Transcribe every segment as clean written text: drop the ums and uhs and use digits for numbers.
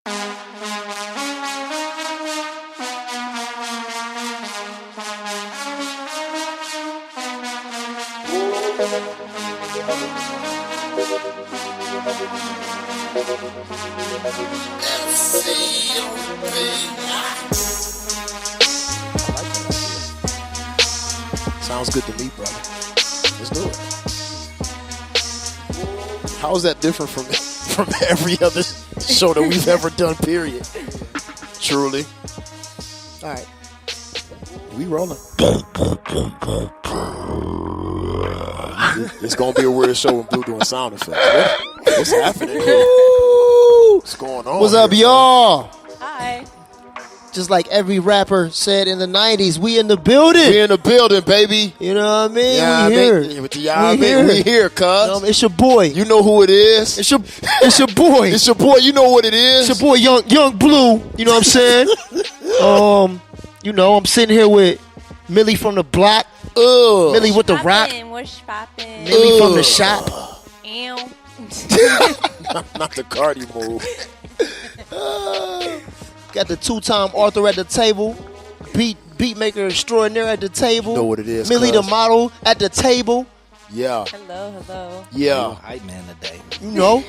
Sounds good to me, brother. Let's do it. How is that different from every other show that we've ever done, period? Truly. All right. We rolling. It's going to be a weird show when Blue doing sound effects. What's happening here? What's going on? What's up, here, y'all? Hi. Just like every rapper said in the 90s, we in the building. We in the building, baby. You know what I mean? Yeah, we here. We here, cuz. It's your boy. You know who it is. It's your boy. It's your boy. You know what it is. It's your boy, Young Blue. You know what I'm saying? You know, I'm sitting here with Millie from the block. Millie with the rock. What's poppin'? Millie from the shop. Ew. Not the Cardi move. Got the 2-time author at the table. Beat maker extraordinaire at the table. You know what it is, Millie the cuz. model at the table. Yeah. Hello. Yeah. Hype man today. You know.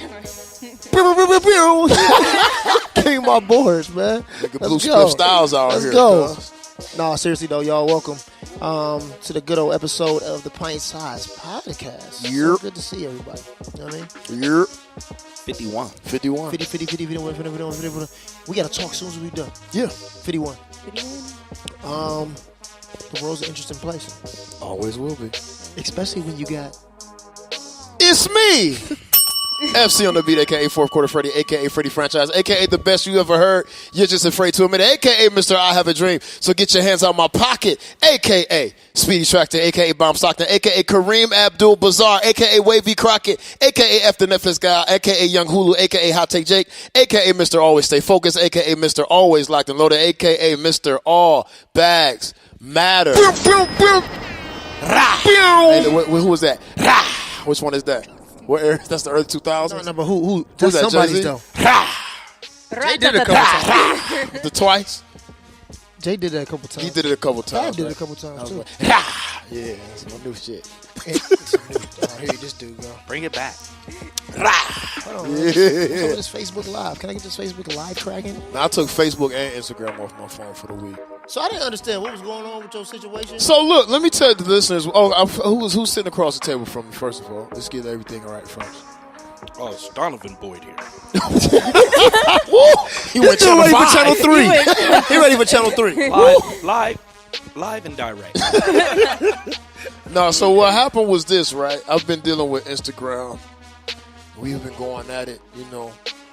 Give me my boards, man. Nigga Blue Spliff Styles out Let's here. go. Cuz. No, seriously though, y'all welcome to the good old episode of the Pint Size Podcast. Yep. So good to see everybody. You know what I mean? Yep. 51. 51. 50. We gotta talk as soon as we done. Yeah. 51. The world's an interesting place. Always will be. Especially when you got It's me. FC on the beat, a.k.a. Fourth Quarter Freddy, a.k.a. Freddy Franchise, a.k.a. the best you ever heard. You're just afraid to admit it, a.k.a. Mr. I Have a Dream. So get your hands out my pocket, a.k.a. Speedy Tractor, a.k.a. Bomb Stockton, a.k.a. Kareem Abdul-Bazaar, a.k.a. Wavy Crockett, a.k.a. F the Netflix Guy, a.k.a. Young Hulu, a.k.a. Hot Take Jake, a.k.a. Mr. Always Stay Focused, a.k.a. Mr. Always Locked and Loaded, a.k.a. Mr. All Bags Matter. Hey, who was that? Which one is that? That's the early 2000s? No, but who? Who's That's that, somebody's Jay-Z? though. Jay did it a couple times. The twice? Jay did that a couple times. He did it a couple times. Fab did it right? a couple times too. Like, yeah, that's my new shit. Here, this dude go. Bring it back. Hold on, man. What's up with this Facebook Live? Can I get this Facebook Live tracking? Now, I took Facebook and Instagram off my phone for the week. So I didn't understand what was going on with your situation. So look, let me tell the listeners. Who's sitting across the table from me? First of all, let's get everything right first. Oh, it's Donovan Boyd here. He went ready for Channel Channel 3. He ready for Channel 3. Live and direct. No, so what happened was this, right? I've been dealing with Instagram. We've been going at it,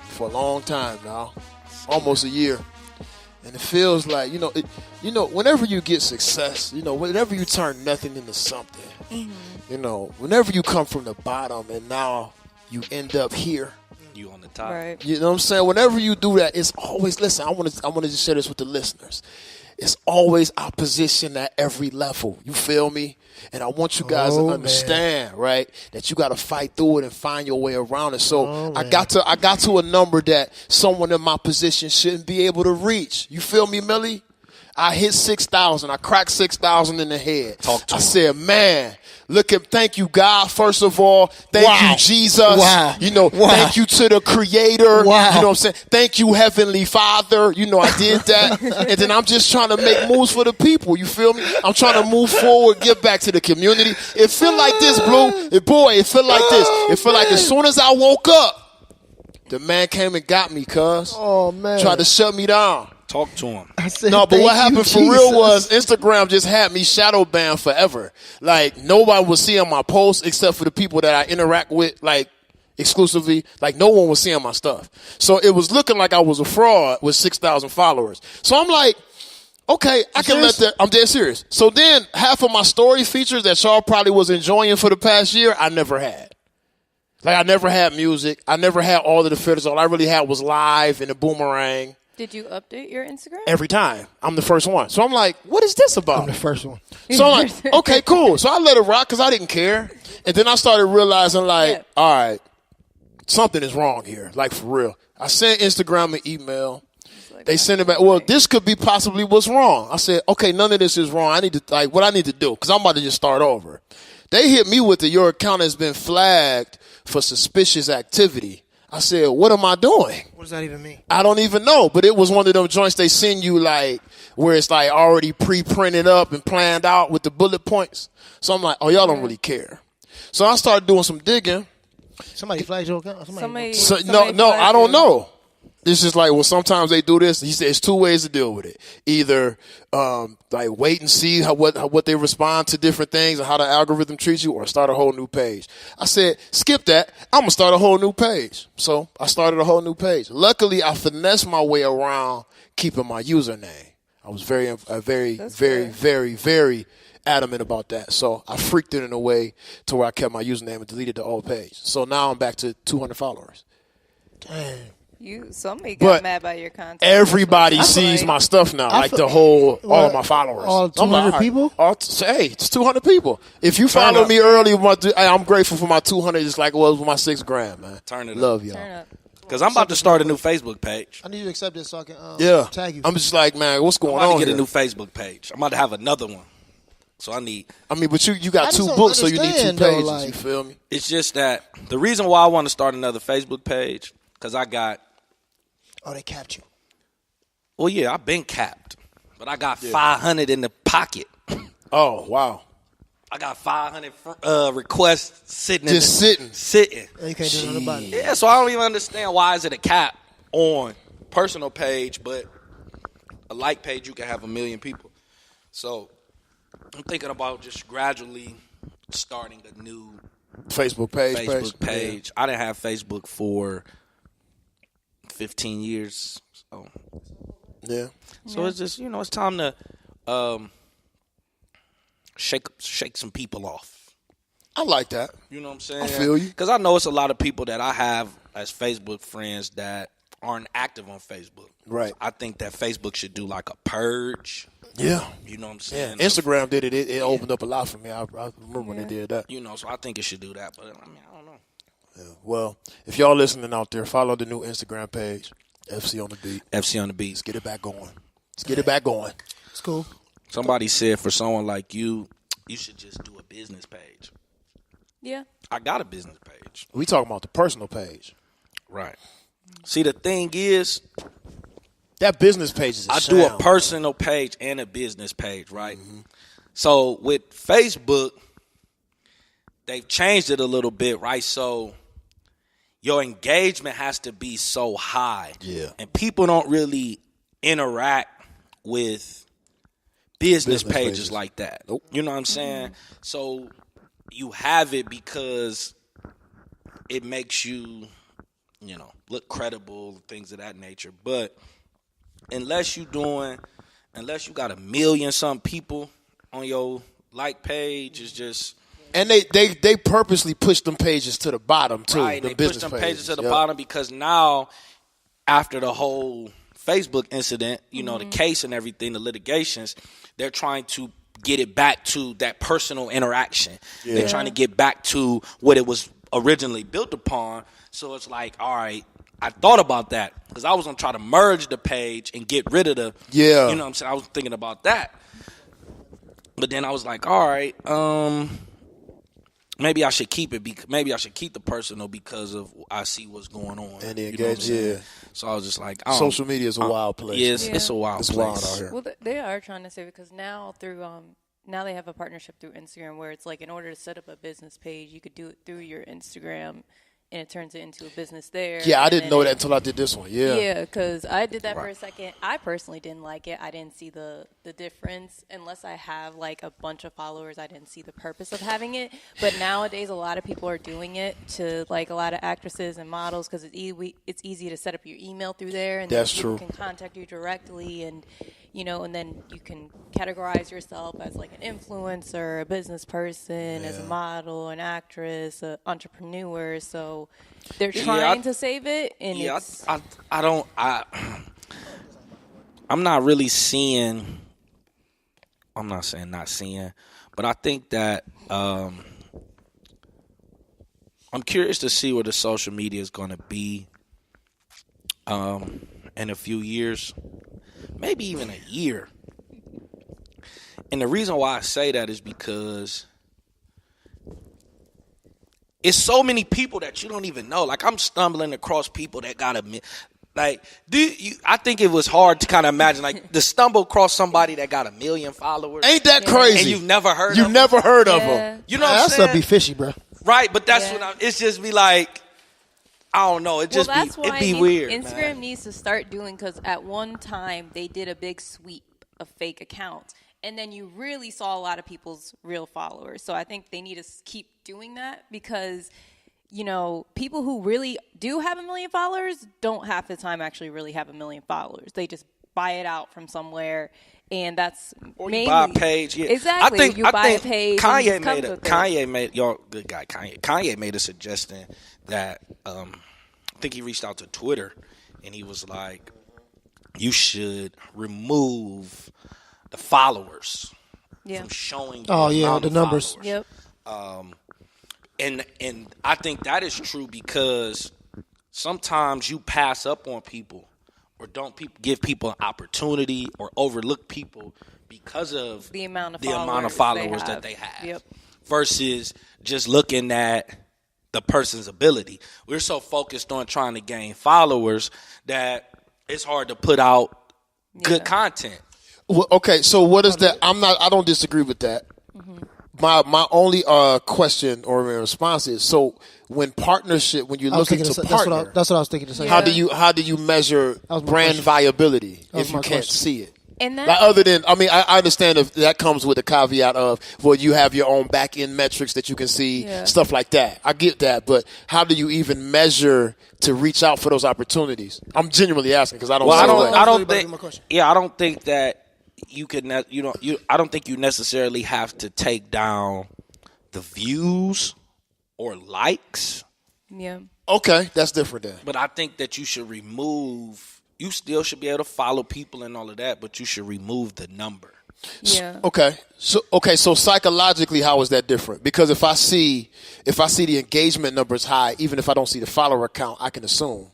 for a long time now, almost a year. And it feels like, whenever you get success, whenever you turn nothing into something, whenever you come from the bottom and now you end up here. You on the top. Right. You know what I'm saying? Whenever you do that, it's always, listen, I want to just share this with the listeners. It's always opposition at every level. You feel me? And I want you guys to understand, right, that you got to fight through it and find your way around it. So I got to a number that someone in my position shouldn't be able to reach. You feel me, Millie? I hit 6,000. I cracked 6,000 in the head. Talk to I him. said, man, thank you, God, first of all. Thank you, Jesus. Wow. Thank you to the Creator. Wow. You know what I'm saying? Thank you, Heavenly Father. I did that. And then I'm just trying to make moves for the people. You feel me? I'm trying to move forward, give back to the community. It feel like this, Blue. It feel like this. It feel like as soon as I woke up, the man came and got me, cuz. Oh, man. Tried to shut me down. Talk to him. I said, No, but thank what you, happened for Jesus. real was Instagram just had me shadow banned forever. Like, nobody was seeing my posts except for the people that I interact with, like, exclusively. Like, no one was seeing my stuff. So it was looking like I was a fraud with 6,000 followers. So I'm like, okay, I can let that. I'm dead serious. So then half of my story features that y'all probably was enjoying for the past year, I never had. Like, I never had music. I never had all of the filters. All I really had was live and a boomerang. Did you update your Instagram? Every time. I'm the first one. So I'm like, what is this about? I'm the first one. So I'm like, okay, cool. So I let it rock because I didn't care. And then I started realizing, like, all right, something is wrong here, like for real. I sent Instagram an email. They sent it back. Well, this could be possibly what's wrong. I said, okay, none of this is wrong. I need to, like, what I need to do, because I'm about to just start over. They hit me with your account has been flagged for suspicious activity. I said, what am I doing? What does that even mean? I don't even know, but it was one of them joints they send you, like, where it's like already pre-printed up and planned out with the bullet points. So I'm like, oh, y'all don't really care. So I started doing some digging. Somebody flagged your account? No, I don't know. It's just like, well, sometimes they do this. He said it's two ways to deal with it. Either like wait and see what they respond to different things and how the algorithm treats you, or start a whole new page. I said, skip that. I'm going to start a whole new page. So I started a whole new page. Luckily, I finessed my way around keeping my username. I was very, very adamant about that. So I freaked it in a way to where I kept my username and deleted the old page. So now I'm back to 200 followers. Damn. Somebody got mad by your content. Everybody sees my stuff now, like all of my followers. All 200 people? Hey, it's 200 people. If you follow me early, I'm grateful for my 200, just like it was with my $6,000, man. Turn it up. Love y'all. Because I'm about to start a new Facebook page. I need you to accept this so I can tag you. I'm just like, man, what's going I'm about on to get here? a new Facebook page. I'm about to have another one. So I mean, but you got two books, so you need two pages. You feel me? It's just that the reason why I want to start another Facebook page, because I got. Oh, they capped you. Well, yeah, I've been capped, but I got 500 in the pocket. Oh, wow. I got 500 requests sitting. Sitting. You can't do nothing about it. Yeah, so I don't even understand why is it a cap on personal page, but a like page you can have 1 million people. So I'm thinking about just gradually starting a new Facebook page. I didn't have Facebook for 15 years. So yeah. So it's just, it's time to shake some people off. I like that. You know what I'm saying? I feel you. Because I know it's a lot of people that I have as Facebook friends that aren't active on Facebook. Right. I think that Facebook should do like a purge. Yeah. You know what I'm saying? Yeah. Instagram did it. It opened up a lot for me. I remember when they did that. So I think it should do that. But I don't know. Yeah. Well, if y'all listening out there, follow the new Instagram page, FC on the Beat. FC on the Beat. Let's get it back going. It's cool. Somebody said for someone like you, you should just do a business page. Yeah. I got a business page. We talking about the personal page. Right. See, the thing is, that business page is I do a personal page and a business page, right? Mm-hmm. So with Facebook, they've changed it a little bit, right? So your engagement has to be so high. Yeah. And people don't really interact with business pages like that. Nope. You know what I'm saying? Mm-hmm. So you have it because it makes you, look credible, things of that nature. But unless you got 1 million some people on your like page, it's just. And they purposely push them pages to the bottom too. Right, they push them pages to the bottom because now, after the whole Facebook incident, the case and everything, the litigations, they're trying to get it back to that personal interaction. Yeah. They're trying to get back to what it was originally built upon. So it's like, all right, I thought about that because I was going to try to merge the page and get rid of the, you know what I'm saying? I was thinking about that. But then I was like, all right, maybe I should keep it. Maybe I should keep the personal because of I see what's going on. And the engagement, So I was just like, social media is a wild place. Yeah, it's a wild place. It's wild out here. Well, they are trying to say because now through now they have a partnership through Instagram where it's like in order to set up a business page, you could do it through your Instagram. And it turns it into a business there. Yeah, I didn't know that until I did this one. Yeah. Yeah, because I did that for a second. I personally didn't like it. I didn't see the difference. Unless I have, like, a bunch of followers, I didn't see the purpose of having it. But nowadays, a lot of people are doing it to, like, a lot of actresses and models because it's easy to set up your email through there. And that's people true. can contact you directly and, and then you can categorize yourself as, like, an influencer, a business person, as a model, an actress, an entrepreneur. So they're trying to save it. And I'm not really seeing, I'm not saying not seeing, but I think that, I'm I'm curious to see where the social media is going to be in a few years, maybe even a year. And the reason why I say that is because it's so many people that you don't even know. Like, I'm stumbling across people that got I think it was hard to kind of imagine, like, to stumble across somebody that got 1 million followers. Ain't that crazy? And you've never heard of them. You've never heard of them. You know what I'm saying? That's be fishy, bro. Right, but that's it's just be like, I don't know. It'd be weird. Instagram needs to start doing, because at one time they did a big sweep of fake accounts, and then you really saw a lot of people's real followers. So I think they need to keep doing that, because, you know, people who really do have 1 million followers don't half the time actually really have 1 million followers. They just buy it out from somewhere, and that's or mainly, you buy a page. Yeah. Exactly. I think a page. Kanye made y'all good guy. Kanye made a suggestion that I think he reached out to Twitter, and he was like, you should remove the followers from showing. The numbers. Followers. Yep. And I think that is true, because sometimes you pass up on people or don't give people an opportunity or overlook people because of the amount of followers that they have. Yep. Versus just looking at the person's ability. We're so focused on trying to gain followers that it's hard to put out good content. Well, okay, so what is that? I don't disagree with that. Mm-hmm. My only question or response is, so when you're looking to partner, that's what I was thinking to say. How do you measure brand viability if you can't see it? And that, like, other than, I understand if that comes with a caveat of, well, you have your own back end metrics that you can see, stuff like that. I get that, but how do you even measure to reach out for those opportunities? I'm genuinely asking, because I don't. Well, I don't think that you can. I don't think you necessarily have to take down the views or likes. Yeah. Okay, that's different then. But I think that you should remove. You still should be able to follow people and all of that, but you should remove the number. Yeah. Okay. So psychologically, how is that different? Because if I see the engagement numbers high, even if I don't see the follower count, I can assume.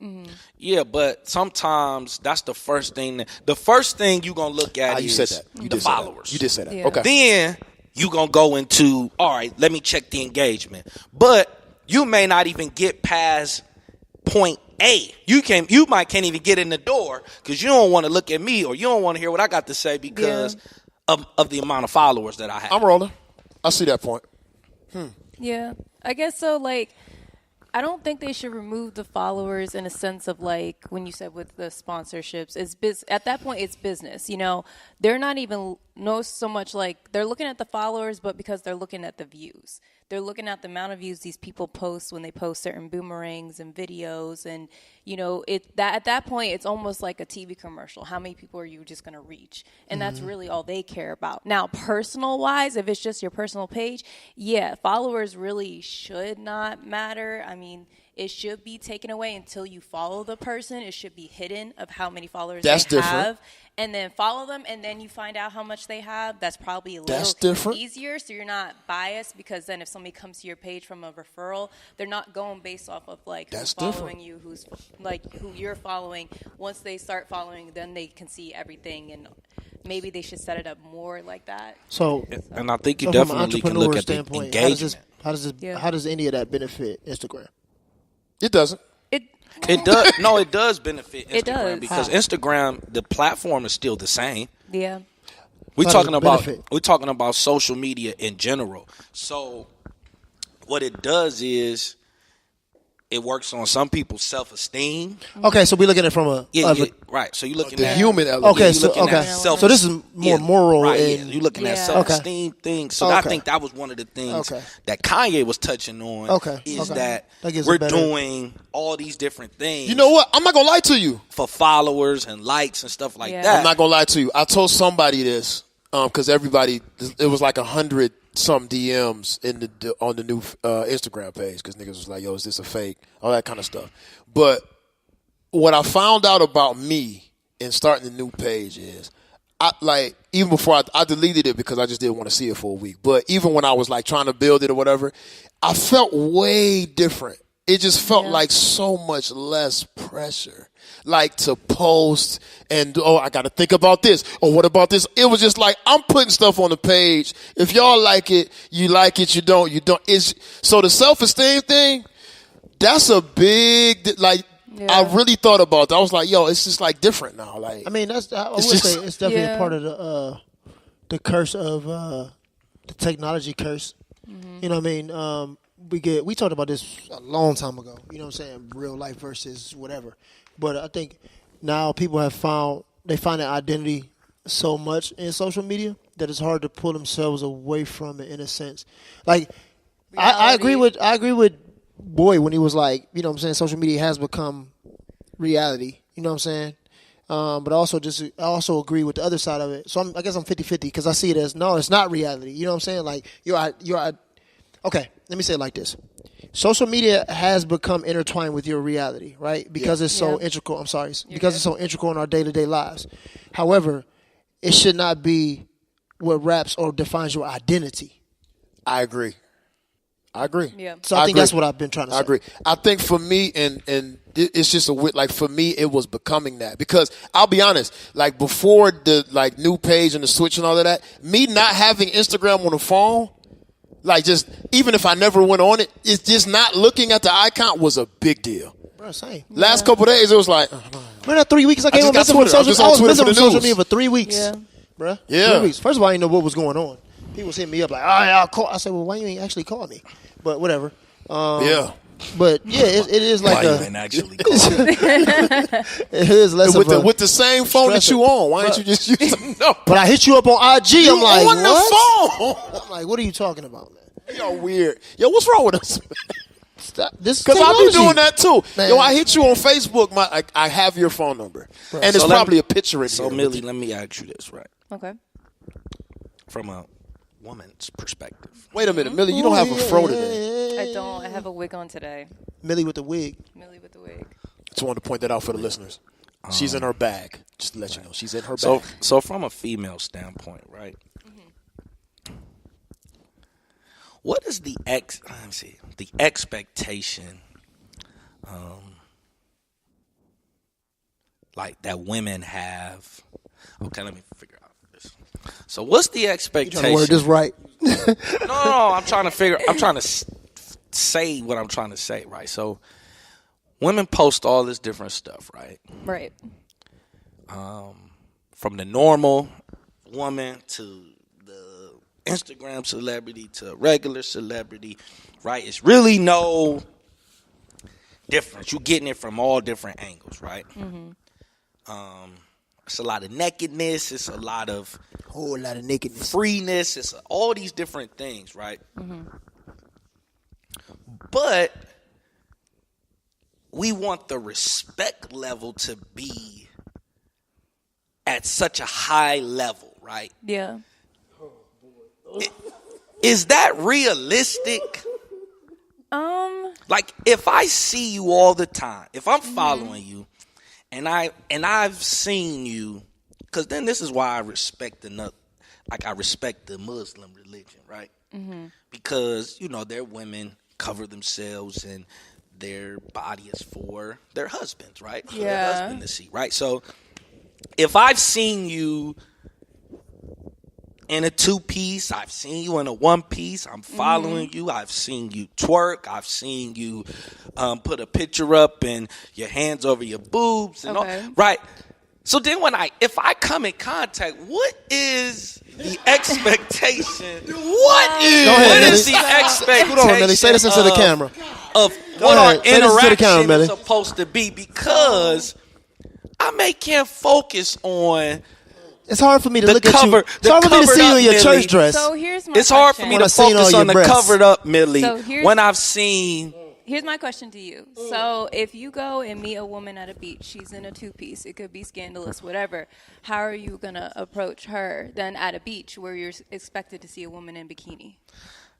Mm-hmm. Yeah, but sometimes that's the first thing. The first thing you're going to look at is said that. You the followers. You did say that. Yeah. Okay. Then you're going to go into, all right, let me check the engagement. But you may not even get past point A. You can't even get in the door because you don't want to look at me or you don't want to hear what I got to say because of the amount of followers that I have. I'm rolling. I see that point. Yeah, I guess so. Like, I don't think they should remove the followers in a sense of, like, when you said with the sponsorships, at that point it's business. You know, they're not even so much like they're looking at the followers, but because they're looking at the views. They're looking at the amount of views these people post when they post certain boomerangs and videos, and you know at that point it's almost like a TV commercial. How many people are you just going to reach? And that's really all they care about. Now, personal wise, if it's just your personal page, followers really should not matter. I mean, it should be taken away until you follow the person. It should be hidden of how many followers they have. And then follow them, and then you find out how much they have. That's probably a little easier, so you're not biased, because then if somebody comes to your page from a referral, they're not going based off of, like, who's following you, who you're following. Once they start following, then they can see everything, and maybe they should set it up more like that. And I think you definitely can look at the engagement. How does any of that benefit Instagram? It doesn't. It does. No, it does benefit Instagram. It does. Because Instagram, the platform is still the same. Yeah. We're talking about social media in general. So what it does is it works on some people's self-esteem. Okay, so we're looking at it from right. So you're looking the at human element. Okay, so this is more moral. Right, and you're looking at self-esteem things. So I think that was one of the things that Kanye was touching on. That we're doing all these different things. You know what? I'm not gonna lie to you. For followers and likes and stuff like that. I'm not gonna lie to you. I told somebody this because everybody, it was like 100 some DMs on the new Instagram page because niggas was like, yo, is this a fake? All that kind of stuff. But what I found out about me in starting the new page is even before I deleted it because I just didn't want to see it for a week. But even when I was like trying to build it or whatever, I felt way different. It just felt like so much less pressure. Like to post and, I got to think about this. Or what about this? It was just like, I'm putting stuff on the page. If y'all like it, you like it. You don't. So the self-esteem thing, that's a big, like, I really thought about that. I was like, yo, it's just like different now. Like, I mean, I would say it's definitely a part of the curse of the technology curse. Mm-hmm. You know what I mean? We talked about this a long time ago. You know what I'm saying? Real life versus whatever. But I think now people find their identity so much in social media that it's hard to pull themselves away from it in a sense. Like, I agree with Boy when he was like, you know what I'm saying, social media has become reality. You know what I'm saying? But I also agree with the other side of it. So I guess I'm 50-50 because I see it as, no, it's not reality. You know what I'm saying? Like, okay, let me say it like this. Social media has become intertwined with your reality, right? Because it's so integral. I'm sorry. Because it's so integral in our day-to-day lives. However, it should not be what wraps or defines your identity. I agree. Yeah. So I think that's what I've been trying to say. I agree. I think for me, and it's just like for me, it was becoming that because I'll be honest, like before the like new page and the switch and all of that, me not having Instagram on the phone, like just even if I never went on it, it's just not looking at the icon was a big deal. Bro, same. Last couple of days, it was like, man, that 3 weeks I came on social media. I was missing from social media for 3 weeks. Yeah. Bro. Yeah. 3 weeks. First of all, I didn't know what was going on. People was hitting me up like, I'll call. I said, well, why you ain't actually call me? But whatever. Yeah. But yeah, it is like why you ain't actually call me? It is less with the same phone that you on. Why didn't you just use it? No. But I hit you up on IG. I'm like, on what? the phone. I'm like, what are you talking about, man? Y'all weird. Yo, what's wrong with us, man? This because I be doing that too. Man. Yo, I hit you on Facebook. I have your phone number, and it's probably a picture in So, here. Millie, let me ask you this, right? Okay. From a woman's perspective. Wait a minute, Millie. You don't have a fro today. I don't. I have a wig on today. Millie with the wig. Millie with the wig. Just wanted to point that out for the listeners. She's in her bag. Just to let you know, she's in her bag. So from a female standpoint, right? Mm-hmm. What is the expectation, like that women have? Okay, let me figure out this. So what's the expectation? You trying to word this right? No, I'm trying to say what I'm trying to say, right? So women post all this different stuff, right? Right. From the normal woman to the Instagram celebrity to regular celebrity, right? It's really no difference. You're getting it from all different angles, right? Mm-hmm. It's a lot of nakedness. It's a lot of whole lot of nakedness, freeness. It's all these different things, right? Mm-hmm. But we want the respect level to be at such a high level, right? Yeah. Is that realistic? Like if I see you all the time, if I'm following you, and I've seen you, because then this is why I respect I respect the Muslim religion, right? Mm-hmm. Because their women cover themselves and their body is for their husbands, right? For their husband to see, right? So if I've seen you in a 2-piece, I've seen you in a 1-piece, I'm following you, I've seen you twerk, I've seen you put a picture up and your hands over your boobs and all, right? So then if I come in contact, what is the expectation? What is the expectation? Hold on, Millie. Say this into the camera. Of what our interaction is supposed to be, because I can't focus on. It's hard for me to look at you. It's hard for me to see you in your church dress. So here's my It's hard for me to focus on the covered up Millie when I've seen. Here's my question to you. So if you go and meet a woman at a beach, she's in a 2-piece, it could be scandalous, whatever. How are you going to approach her then at a beach where you're expected to see a woman in bikini?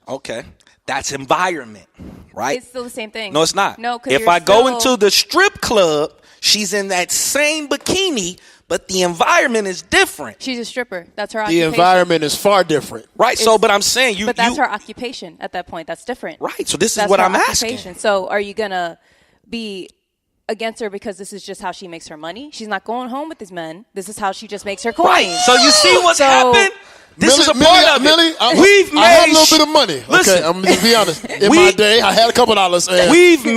Okay. That's environment, right? It's still the same thing. No, it's not. No, because if I go into the strip club, she's in that same bikini, but the environment is different. She's a stripper. That's her The occupation. environment is far different. Right. So, but I'm saying But that's her occupation at that point. That's different. Right. So this is That's what her I'm occupation. asking. So are you going to be against her because this is just how she makes her money? She's not going home with these men. This is how she just makes her coins. Right. So you see what's happened? This is a part of it. I have a little bit of money. Listen, okay, I'm going to be honest. In my day, I had a couple dollars. And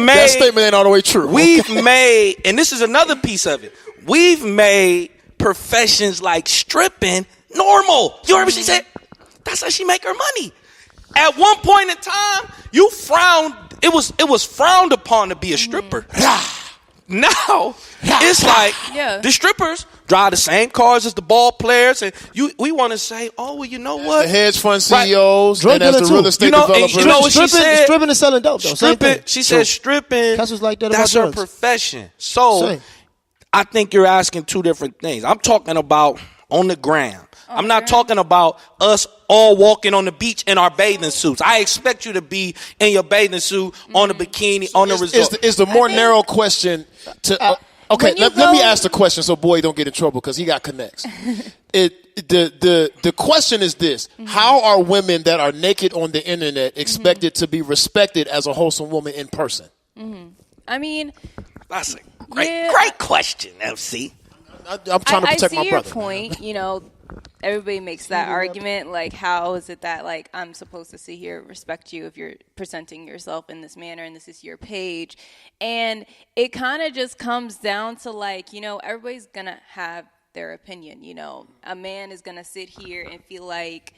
that statement ain't all the way true. We've made, and this is another piece of it. We've made professions like stripping normal. You heard what she said? That's how she make her money. At one point in time, you frowned. It was frowned upon to be a stripper. Now it's like the strippers drive the same cars as the ball players, and we want to say, oh well, you know what? The hedge fund CEOs, and as the real estate developers. You know what she said? Stripping and selling dope, though. Stripping. She said stripping. That's her profession. So I think you're asking two different things. I'm talking about on the ground. I'm not talking about us all walking on the beach in our bathing suits. I expect you to be in your bathing suit on the bikini on the resort. Is the more narrow question to okay? Let me ask the question so boy don't get in trouble because he got connects. The question is this: how are women that are naked on the internet expected to be respected as a wholesome woman in person? I mean, that's a great question, MC. I'm trying to protect my brother. I see your point. You know, everybody makes that argument. Like, how is it that, like, I'm supposed to sit here and respect you if you're presenting yourself in this manner and this is your page? And it kind of just comes down to, like, you know, everybody's going to have their opinion. You know, a man is going to sit here and feel like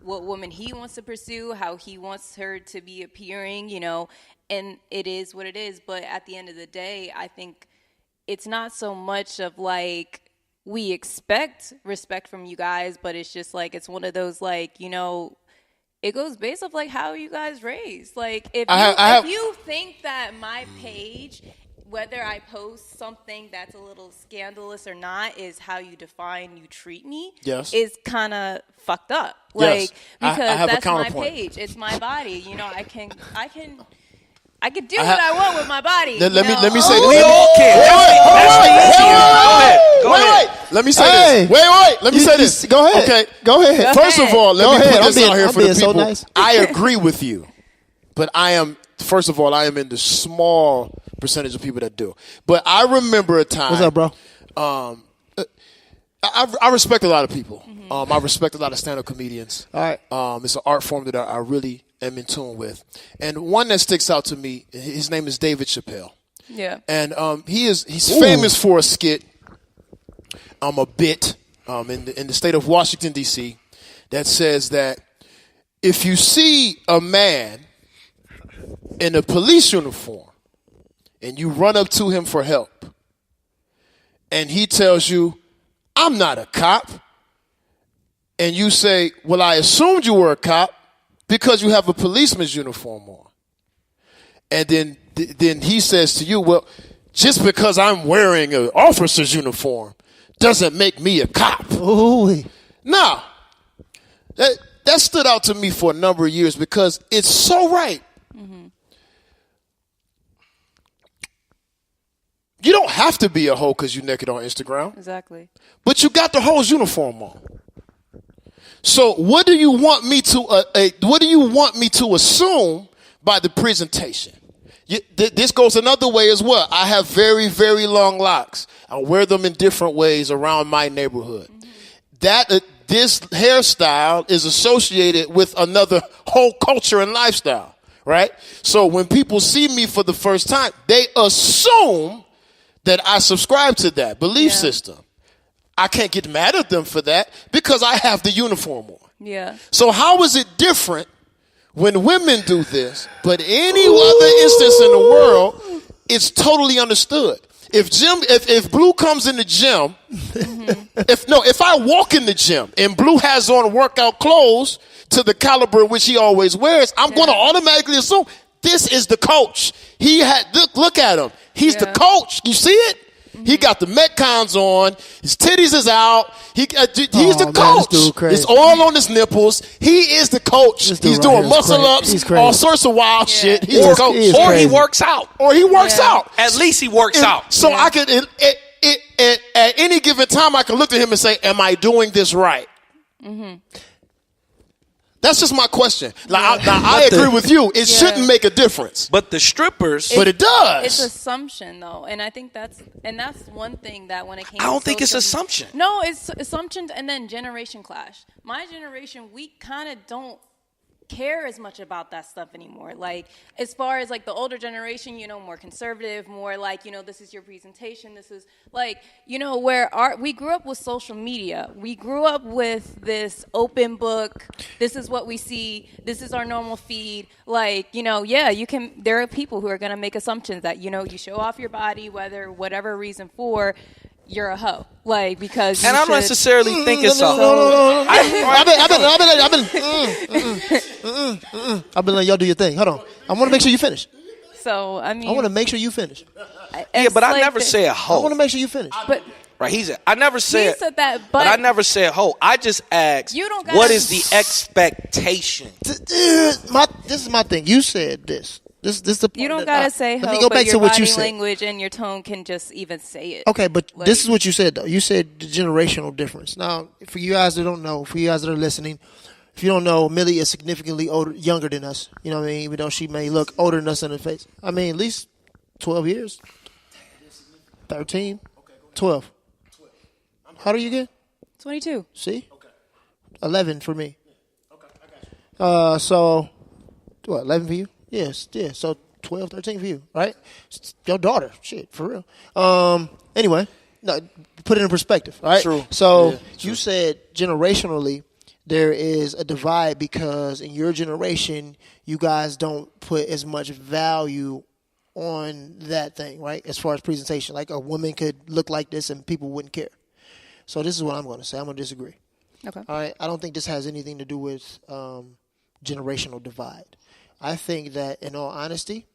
what woman he wants to pursue, how he wants her to be appearing, you know, and it is what it is. But at the end of the day, I think it's not so much of like we expect respect from you guys, but it's just like it's one of those like, you know, it goes based off like how you guys raised. Like if you think that my page, whether I post something that's a little scandalous or not, is how you define you treat me, is kind of fucked up. Like because that's my page. It's my body. You know, I can do what I want with my body. Let me say this. We all can. Go ahead. Let me say this. Wait. Let me say this. Go ahead. Okay. Go ahead. First of all, let me put this out here for the people. So nice. I agree with you, but I am in the small percentage of people that do. But I remember a time. What's up, bro? I respect a lot of people. I respect a lot of stand-up comedians. All right. It's an art form that I really am in tune with. And one that sticks out to me, his name is David Chappelle. Yeah. And he's famous for a skit, a bit in the state of Washington, D.C., that says that if you see a man in a police uniform and you run up to him for help and he tells you, I'm not a cop, and you say, well, I assumed you were a cop because you have a policeman's uniform on. And then he says to you, well, just because I'm wearing an officer's uniform doesn't make me a cop. Ooh. No. That stood out to me for a number of years because it's so right. Mm-hmm. You don't have to be a hoe because you're naked on Instagram. Exactly. But you got the hoe's uniform on. So what do you want me to assume by the presentation? This goes another way as well. I have very, very long locks. I wear them in different ways around my neighborhood. Mm-hmm. This hairstyle is associated with another whole culture and lifestyle, right? So when people see me for the first time, they assume that I subscribe to that belief system. I can't get mad at them for that because I have the uniform on. Yeah. So how is it different when women do this, but any other instance in the world, it's totally understood. If Blue comes in the gym, if I walk in the gym and Blue has on workout clothes to the caliber which he always wears, I'm going to automatically assume this is the coach. Look at him. He's the coach. You see it? He got the Metcons on. His titties is out. He's the coach. It's all on his nipples. He is the coach. He's doing muscle ups, all sorts of wild shit. He's the coach. Or he works out. At least he works out. So I could, at any given time, I can look at him and say, am I doing this right? Mm-hmm. That's just my question. Like, I agree with you. It shouldn't make a difference. But the strippers, but it does. It's assumption, though, and I think that's one thing that when it came. I don't think it's assumption. No, it's assumptions and then generation clash. My generation, we kind of don't care as much about that stuff anymore. Like, as far as like the older generation, more conservative, more like, this is your presentation. This is like, where we grew up with social media. We grew up with this open book. This is what we see. This is our normal feed. Like, there are people who are going to make assumptions that, you show off your body, whatever reason for, you're a hoe, like, because and I don't necessarily think it's I've been letting y'all do your thing. Hold on, I want to make sure you finish. So I want to make sure you finish. But I never say a hoe. I want to make sure you finish. But right, I never said. He said that, but I never said hoe. I just asked, what is the expectation? This is my thing. You said this. This the part you don't gotta say let me go back to what you said. Language and your tone can just even say it. Okay, but this is what you said though. You said the generational difference. Now, for you guys that don't know, for you guys that are listening, if you don't know, Millie is significantly younger than us. You know what I mean? Even though she may look older than us in the face. I mean, at least 12 years. 13, 12. How old are you again? 22. See? 11 for me. So, what? 11 for you? Yes, yeah. So 12, 13 for you, right? It's your daughter, shit, for real. Anyway, no, put it in perspective, all right? True. So you said generationally there is a divide because in your generation you guys don't put as much value on that thing, right? As far as presentation, like a woman could look like this and people wouldn't care. So this is what I'm going to say. I'm going to disagree. Okay. All right. I don't think this has anything to do with generational divide. I think that, in all honesty,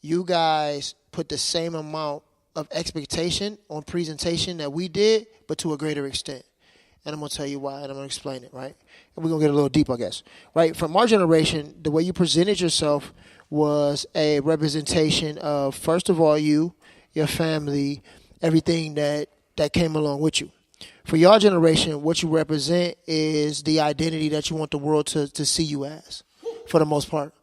you guys put the same amount of expectation on presentation that we did, but to a greater extent. And I'm going to tell you why, and I'm going to explain it, right? And we're going to get a little deep, I guess. Right? From our generation, the way you presented yourself was a representation of, first of all, you, your family, everything that came along with you. For your generation, what you represent is the identity that you want the world to see you as, for the most part.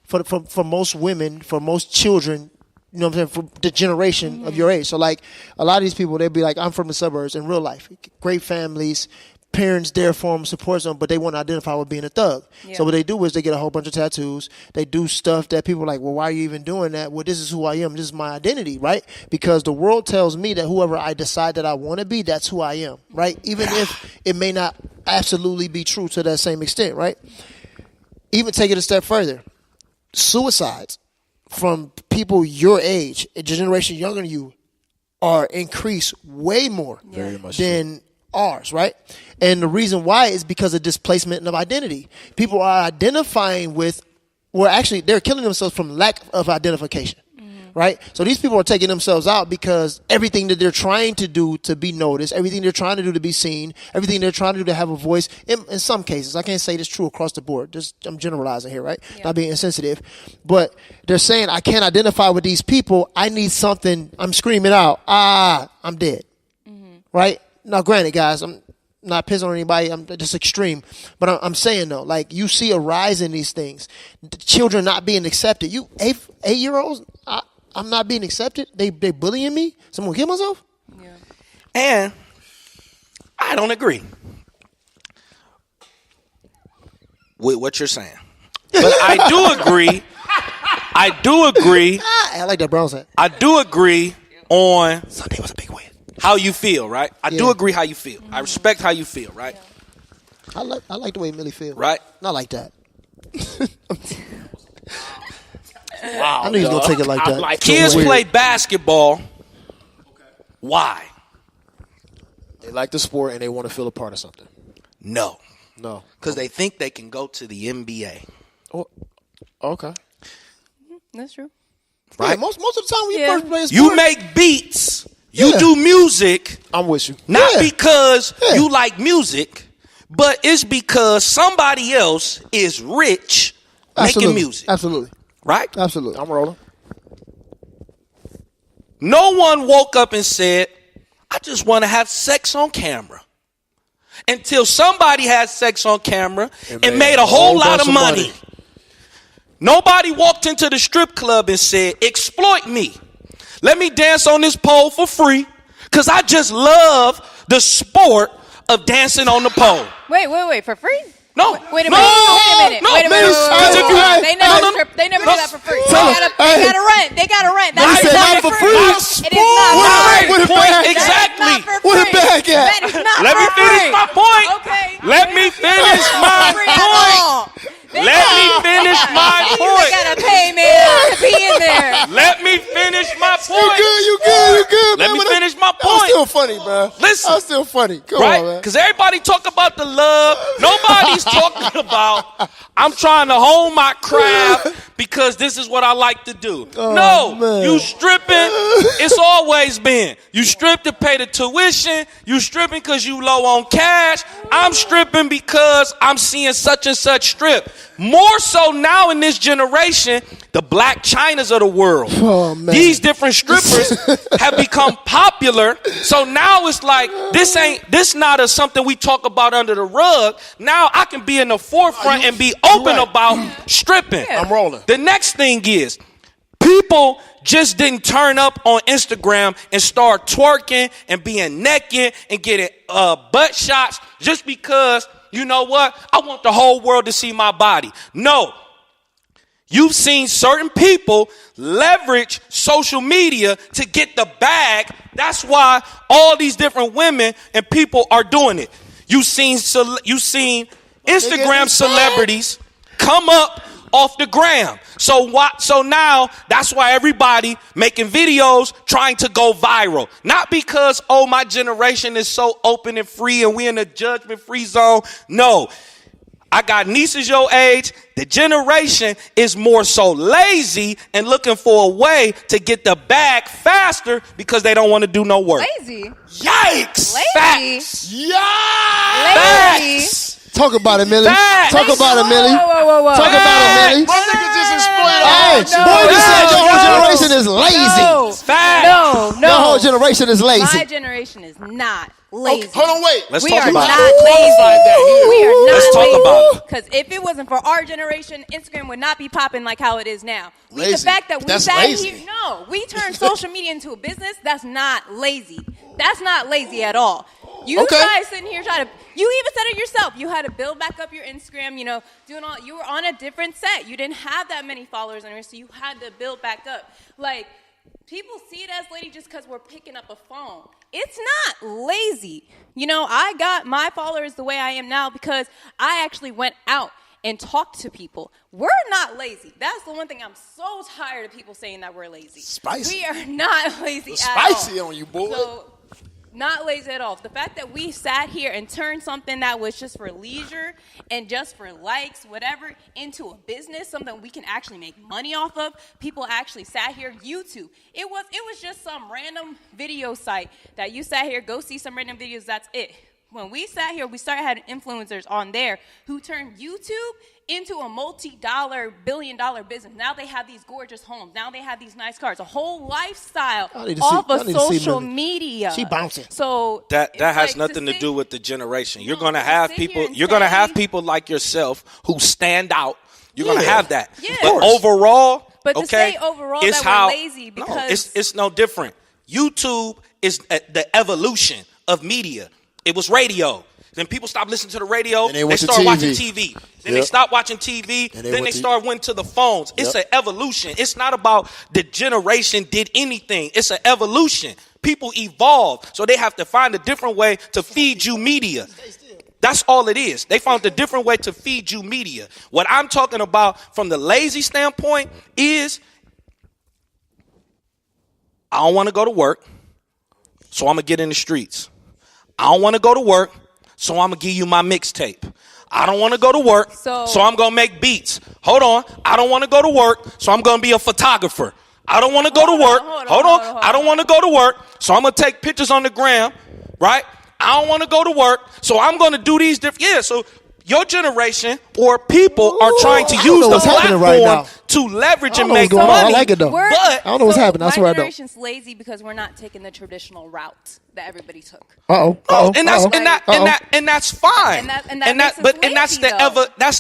For most women, for most children, you know what I'm saying, for the generation of your age. So, like, a lot of these people, they'll be like, I'm from the suburbs in real life. Great families, parents there for them, supports them, but they want to identify with being a thug. Yeah. So what they do is they get a whole bunch of tattoos. They do stuff that people are like, well, why are you even doing that? Well, this is who I am. This is my identity, right? Because the world tells me that whoever I decide that I want to be, that's who I am, right? Even if it may not absolutely be true to that same extent, right? Even take it a step further. Suicides from people your age, a generation younger than you, are increased way more than ours, right? And the reason why is because of displacement of identity. People are identifying with, they're killing themselves from lack of identification, right? So these people are taking themselves out because everything that they're trying to do to be noticed, everything they're trying to do to be seen, everything they're trying to do to have a voice, in some cases, I can't say this true across the board. I'm generalizing here, right? Yeah. Not being insensitive. But they're saying, I can't identify with these people. I need something. I'm screaming out, I'm dead, right? Now, granted, guys, I'm not pissing on anybody. I'm just extreme. But I'm saying, though, like, you see a rise in these things. The children not being accepted. You 8-year-olds, I'm not being accepted. They bullying me. So I'm going to kill myself? Yeah. And I don't agree with what you're saying. But I do agree. I like that Brown set. I do agree on Sunday was a big win. How you feel, right? I do agree how you feel. I respect how you feel, right? Yeah. I like the way Millie feels. Right? Not like that. Wow. I knew he was going to take it like that. Kids play basketball. Why? They like the sport and they want to feel a part of something. No. Because they think they can go to the NBA. Oh, okay. That's true. Right? Yeah, most of the time when you first play a sport. You make beats. You do music. I'm with you. Not because you like music, but it's because somebody else is rich making music. Absolutely. Right? Absolutely. I'm rolling. No one woke up and said, I just want to have sex on camera. Until somebody had sex on camera and made a whole lot of money. Nobody walked into the strip club and said, exploit me. Let me dance on this pole for free because I just love the sport of dancing on the pole. Wait, for free? No. Wait a minute. They never do that for free. They gotta rent. That is not for free. It is not for free. Exactly. Where the bag at? That is not Let me for finish free. my point. Okay. Let me finish my point. Let me finish my point. You gotta pay, man, to be in there. Let me finish my point. You good, Let man. me finish my That was point. still funny, bro. Listen. That was still funny. Come on, Right? man. Because everybody talk about the love. Nobody's talking about, I'm trying to hone my craft because this is what I like to do. Man. You stripping. It's always been. You strip to pay the tuition. You stripping because you low on cash. I'm stripping because I'm seeing such and such strip. More so now in this generation, the Black Chinas of the world. Oh, man. These different strippers have become popular. So now it's like, this not a something we talk about under the rug. Now I can be in the forefront and be open about stripping. I'm rolling. The next thing is, people just didn't turn up on Instagram and start twerking and being naked and getting butt shots just because, you know what, I want the whole world to see my body. No. You've seen certain people leverage social media to get the bag. That's why all these different women and people are doing it. You've seen Instagram celebrities come up off the gram. So now that's why everybody making videos trying to go viral. Not because, my generation is so open and free and we in a judgment-free zone. No. I got nieces your age. The generation is more so lazy and looking for a way to get the bag faster because they don't want to do no work. Lazy. Yikes. Lazy. Facts. Yeah. Lazy. Talk about it, Millie. Facts. Talk about it, Millie. Whoa. Talk about it, Millie. My nigga just explained Hey, boy, just said your whole generation is lazy. Facts. No. Your whole generation is lazy. My generation is not lazy. Hold on, wait. Let's We talk are about not it. lazy. We are not Let's talk lazy. about it. Because if it wasn't for our generation, Instagram would not be popping like how it is now. The Lazy. fact that we That's sat lazy. here, we turned social media into a business. That's not lazy. That's not lazy at all. You guys sitting here you even said it yourself. You had to build back up your Instagram, you were on a different set. You didn't have that many followers on here, so you had to build back up. Like, people see it as lazy just because we're picking up a phone. It's not lazy. I got my followers the way I am now because I actually went out and talked to people. We're not lazy. That's the one thing I'm so tired of people saying that we're lazy. Spicy. We are not lazy at all. Spicy on you, boy. So, not lazy at all. The fact that we sat here and turned something that was just for leisure and just for likes, whatever, into a business, something we can actually make money off of. People actually sat here. YouTube. It was just some random video site that you sat here, go see some random videos. That's it. When we sat here, we started having influencers on there who turned YouTube into a multi-dollar, billion-dollar business. Now they have these gorgeous homes. Now they have these nice cars. A whole lifestyle off of social media. She bouncing. So that has nothing to do with the generation. You're gonna have people like yourself who stand out. You're gonna have that. Yeah. But overall, to say overall it's that we're lazy because no, it's no different. YouTube is the evolution of media. It was radio. Then people stopped listening to the radio. And they start watching TV. Then they stopped watching TV. And then they went to the phones. It's an evolution. It's not about the generation did anything. It's an evolution. People evolve. So they have to find a different way to feed you media. That's all it is. They found a different way to feed you media. What I'm talking about from the lazy standpoint is I don't want to go to work, so I'm going to get in the streets. I don't want to go to work, so I'm going to give you my mixtape. I don't want to go to work, so I'm going to make beats. Hold on. I don't want to go to work, so I'm going to be a photographer. I don't want to go to work. Hold on. I don't want to go to work, so I'm going to take pictures on the gram, right? I don't want to go to work, so I'm going to do these different. Yeah, so your generation or people are trying to use the platform to leverage and make money. I like it though. But I don't know what's happening. I swear I don't. My generation's lazy because we're not taking the traditional route that everybody took. And that's fine. That's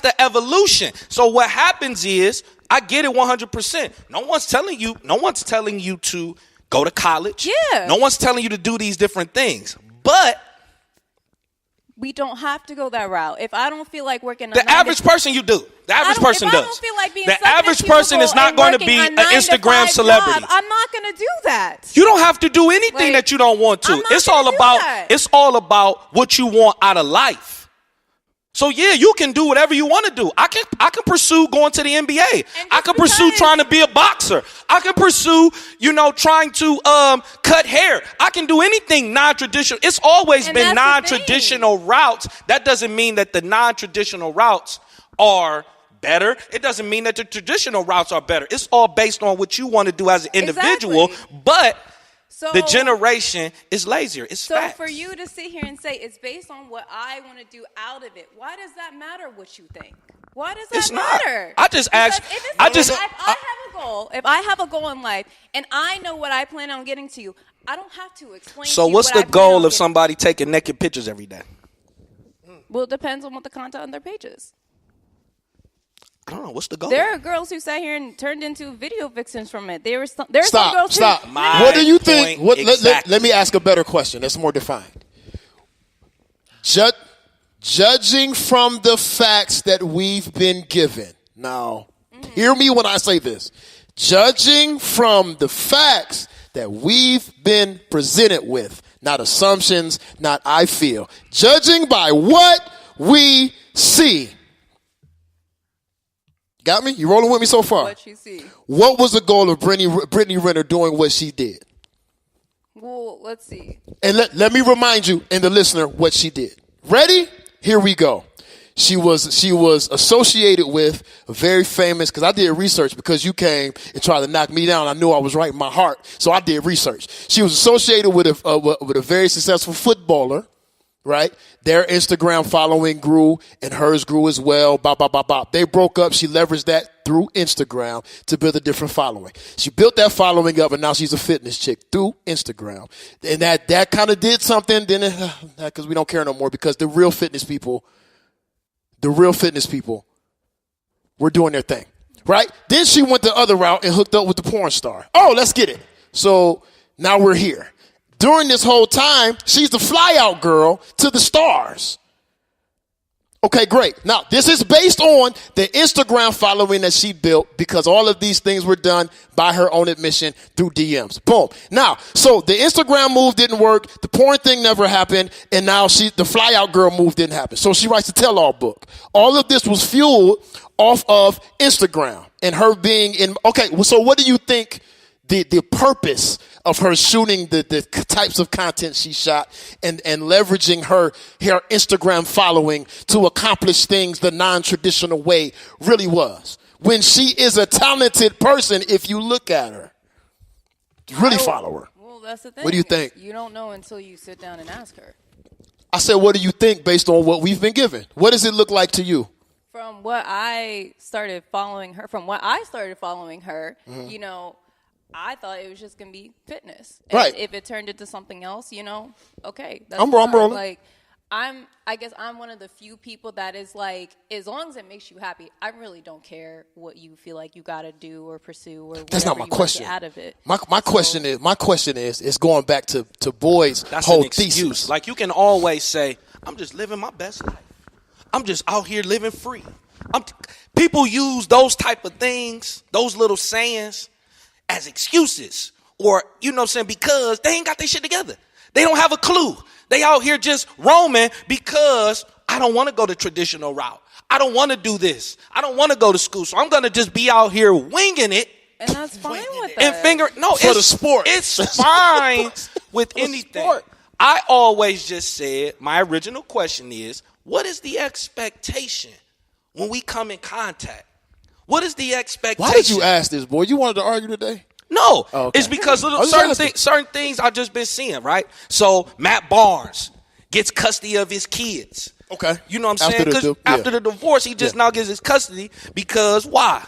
the evolution. So what happens is, I get it 100%. No one's telling you to go to college. Yeah. No one's telling you to do these different things. But we don't have to go that route. If I don't feel like working, the average person, you do. The average person does. If I don't feel like being the average person is not going to be an Instagram celebrity. I'm not going to do that. You don't have to do anything that you don't want to. It's all about what you want out of life. So yeah, you can do whatever you want to do. I can pursue going to the NBA. I can pursue trying to be a boxer. I can pursue, trying to cut hair. I can do anything non-traditional. It's always been non-traditional routes. That doesn't mean that the non-traditional routes are better. It doesn't mean that the traditional routes are better. It's all based on what you want to do as an individual. Exactly. But the generation is lazier. It's facts. For you to sit here and say it's based on what I want to do out of it, why does that matter what you think? Why does that matter? I just asked. If I have a goal, if I have a goal in life and I know what I plan on getting to you, I don't have to explain. So what's the goal of somebody taking naked pictures every day? Well, it depends on what the content on their page is. I don't know. What's the goal? There are girls who sat here and turned into video vixens from it. There are some girls Stop. What do you think? Let me ask a better question that's more defined. Judging from the facts that we've been given. Now, hear me when I say this. Judging from the facts that we've been presented with. Not assumptions, not I feel. Judging by what we see. Got me? You rolling with me so far? What you see. What was the goal of Brittany Renner doing what she did? Well, let's see. And let me remind you and the listener what she did. Ready? Here we go. She was associated with a very famous, because I did research because you came and tried to knock me down. I knew I was right in my heart, so I did research. She was associated with a very successful footballer. Right? Their Instagram following grew and hers grew as well. They broke up. She leveraged that through Instagram to build a different following. She built that following up and now she's a fitness chick through Instagram. And that kind of did something. Then because we don't care no more because the real fitness people were doing their thing. Right? Then she went the other route and hooked up with the porn star. Oh, let's get it. So now we're here. During this whole time, she's the fly-out girl to the stars. Okay, great. Now, this is based on the Instagram following that she built because all of these things were done by her own admission through DMs. Boom. Now, so the Instagram move didn't work. The porn thing never happened. And now the fly-out girl move didn't happen. So she writes a tell-all book. All of this was fueled off of Instagram and her being in. Okay, so what do you think the purpose of her shooting the types of content she shot and leveraging her Instagram following to accomplish things the non-traditional way really was? When she is a talented person, if you look at her, really follow her. Well, that's the thing. What do you think? You don't know until you sit down and ask her. I said, what do you think based on what we've been given? What does it look like to you? From what I started following her, I thought it was just going to be fitness. And right. If it turned into something else, okay. That's I'm rolling. Like, I guess I'm one of the few people that is like, as long as it makes you happy, I really don't care what you feel like you got to do or pursue or that's not my question. Out of it. My question is, it's going back to Boyd's whole thesis. Like you can always say, I'm just living my best life. I'm just out here living free. People use those type of things, those little sayings, as excuses or, because they ain't got their shit together. They don't have a clue. They out here just roaming because I don't want to go the traditional route. I don't want to do this. I don't want to go to school. So I'm going to just be out here winging it. And that's fine with that. And for the sport. It's fine with anything. Sport. I always just said, my original question is, what is the expectation when we come in contact? What is the expectation? Why did you ask this, boy? You wanted to argue today? No, okay. it's because of was certain things I've just been seeing, right? So Matt Barnes gets custody of his kids. Okay. You know what I'm saying? Because after the divorce, he just now gets his custody because why?